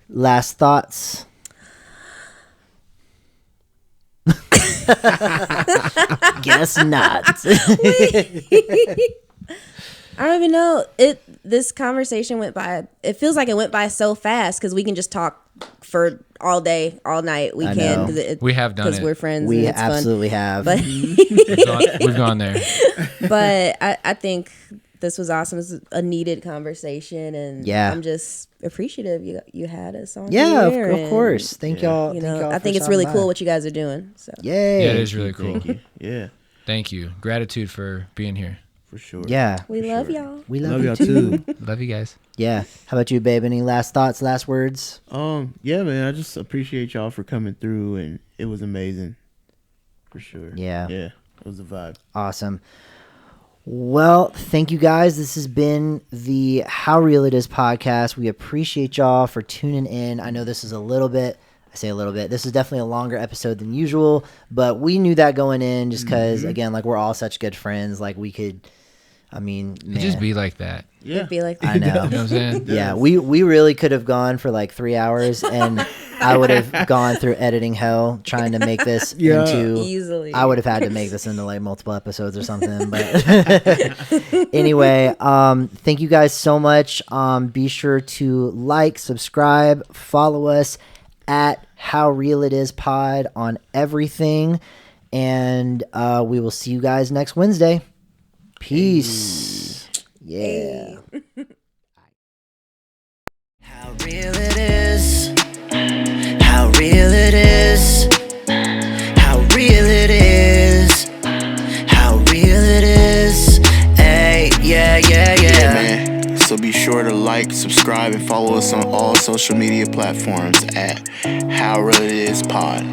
Last thoughts. Guess not. I don't even know. This conversation went by. It feels like it went by so fast because we can just talk for all day, all night. We I can. know. We have done because it. we're friends. We and it's absolutely have. Fun. We've gone there. But I think this was awesome. This is a needed conversation, and Yeah. I'm just appreciative you had us on. Yeah, here, of and, course. Thank y'all. You thank know, y'all I for think it's stopping really by. cool what you guys are doing. So Yay. Yeah, it is really cool. Thank you. Yeah, Thank you. Gratitude for being here. for sure. Yeah. we love sure. y'all. We love, Love you y'all too. too. Love you guys. Yeah. How about you, babe? Any last thoughts, last words? Yeah, man. I just appreciate y'all for coming through, and it was amazing, for sure. Yeah. Yeah, it was a vibe. Awesome. Well, thank you guys. This has been the How Real It Is podcast. We appreciate y'all for tuning in. I know this is a little bit, I say a little bit, this is definitely a longer episode than usual, but we knew that going in just because, again, like we're all such good friends. Like we could, I mean, It just be like that. Yeah. It'd be like I know. You know what I'm saying? Yeah, we really could have gone for like 3 hours, and I would have gone through editing hell trying to make this into. easily. I would have had to make this into like multiple episodes or something. But anyway, thank you guys so much. Be sure to like, subscribe, follow us at How Real It Is Pod on everything, and we will see you guys next Wednesday. Peace. Yeah. How real it is. How real it is. How real it is. How real it is. Hey, yeah, man. So be sure to like, subscribe, and follow us on all social media platforms at How Real It Is Pod.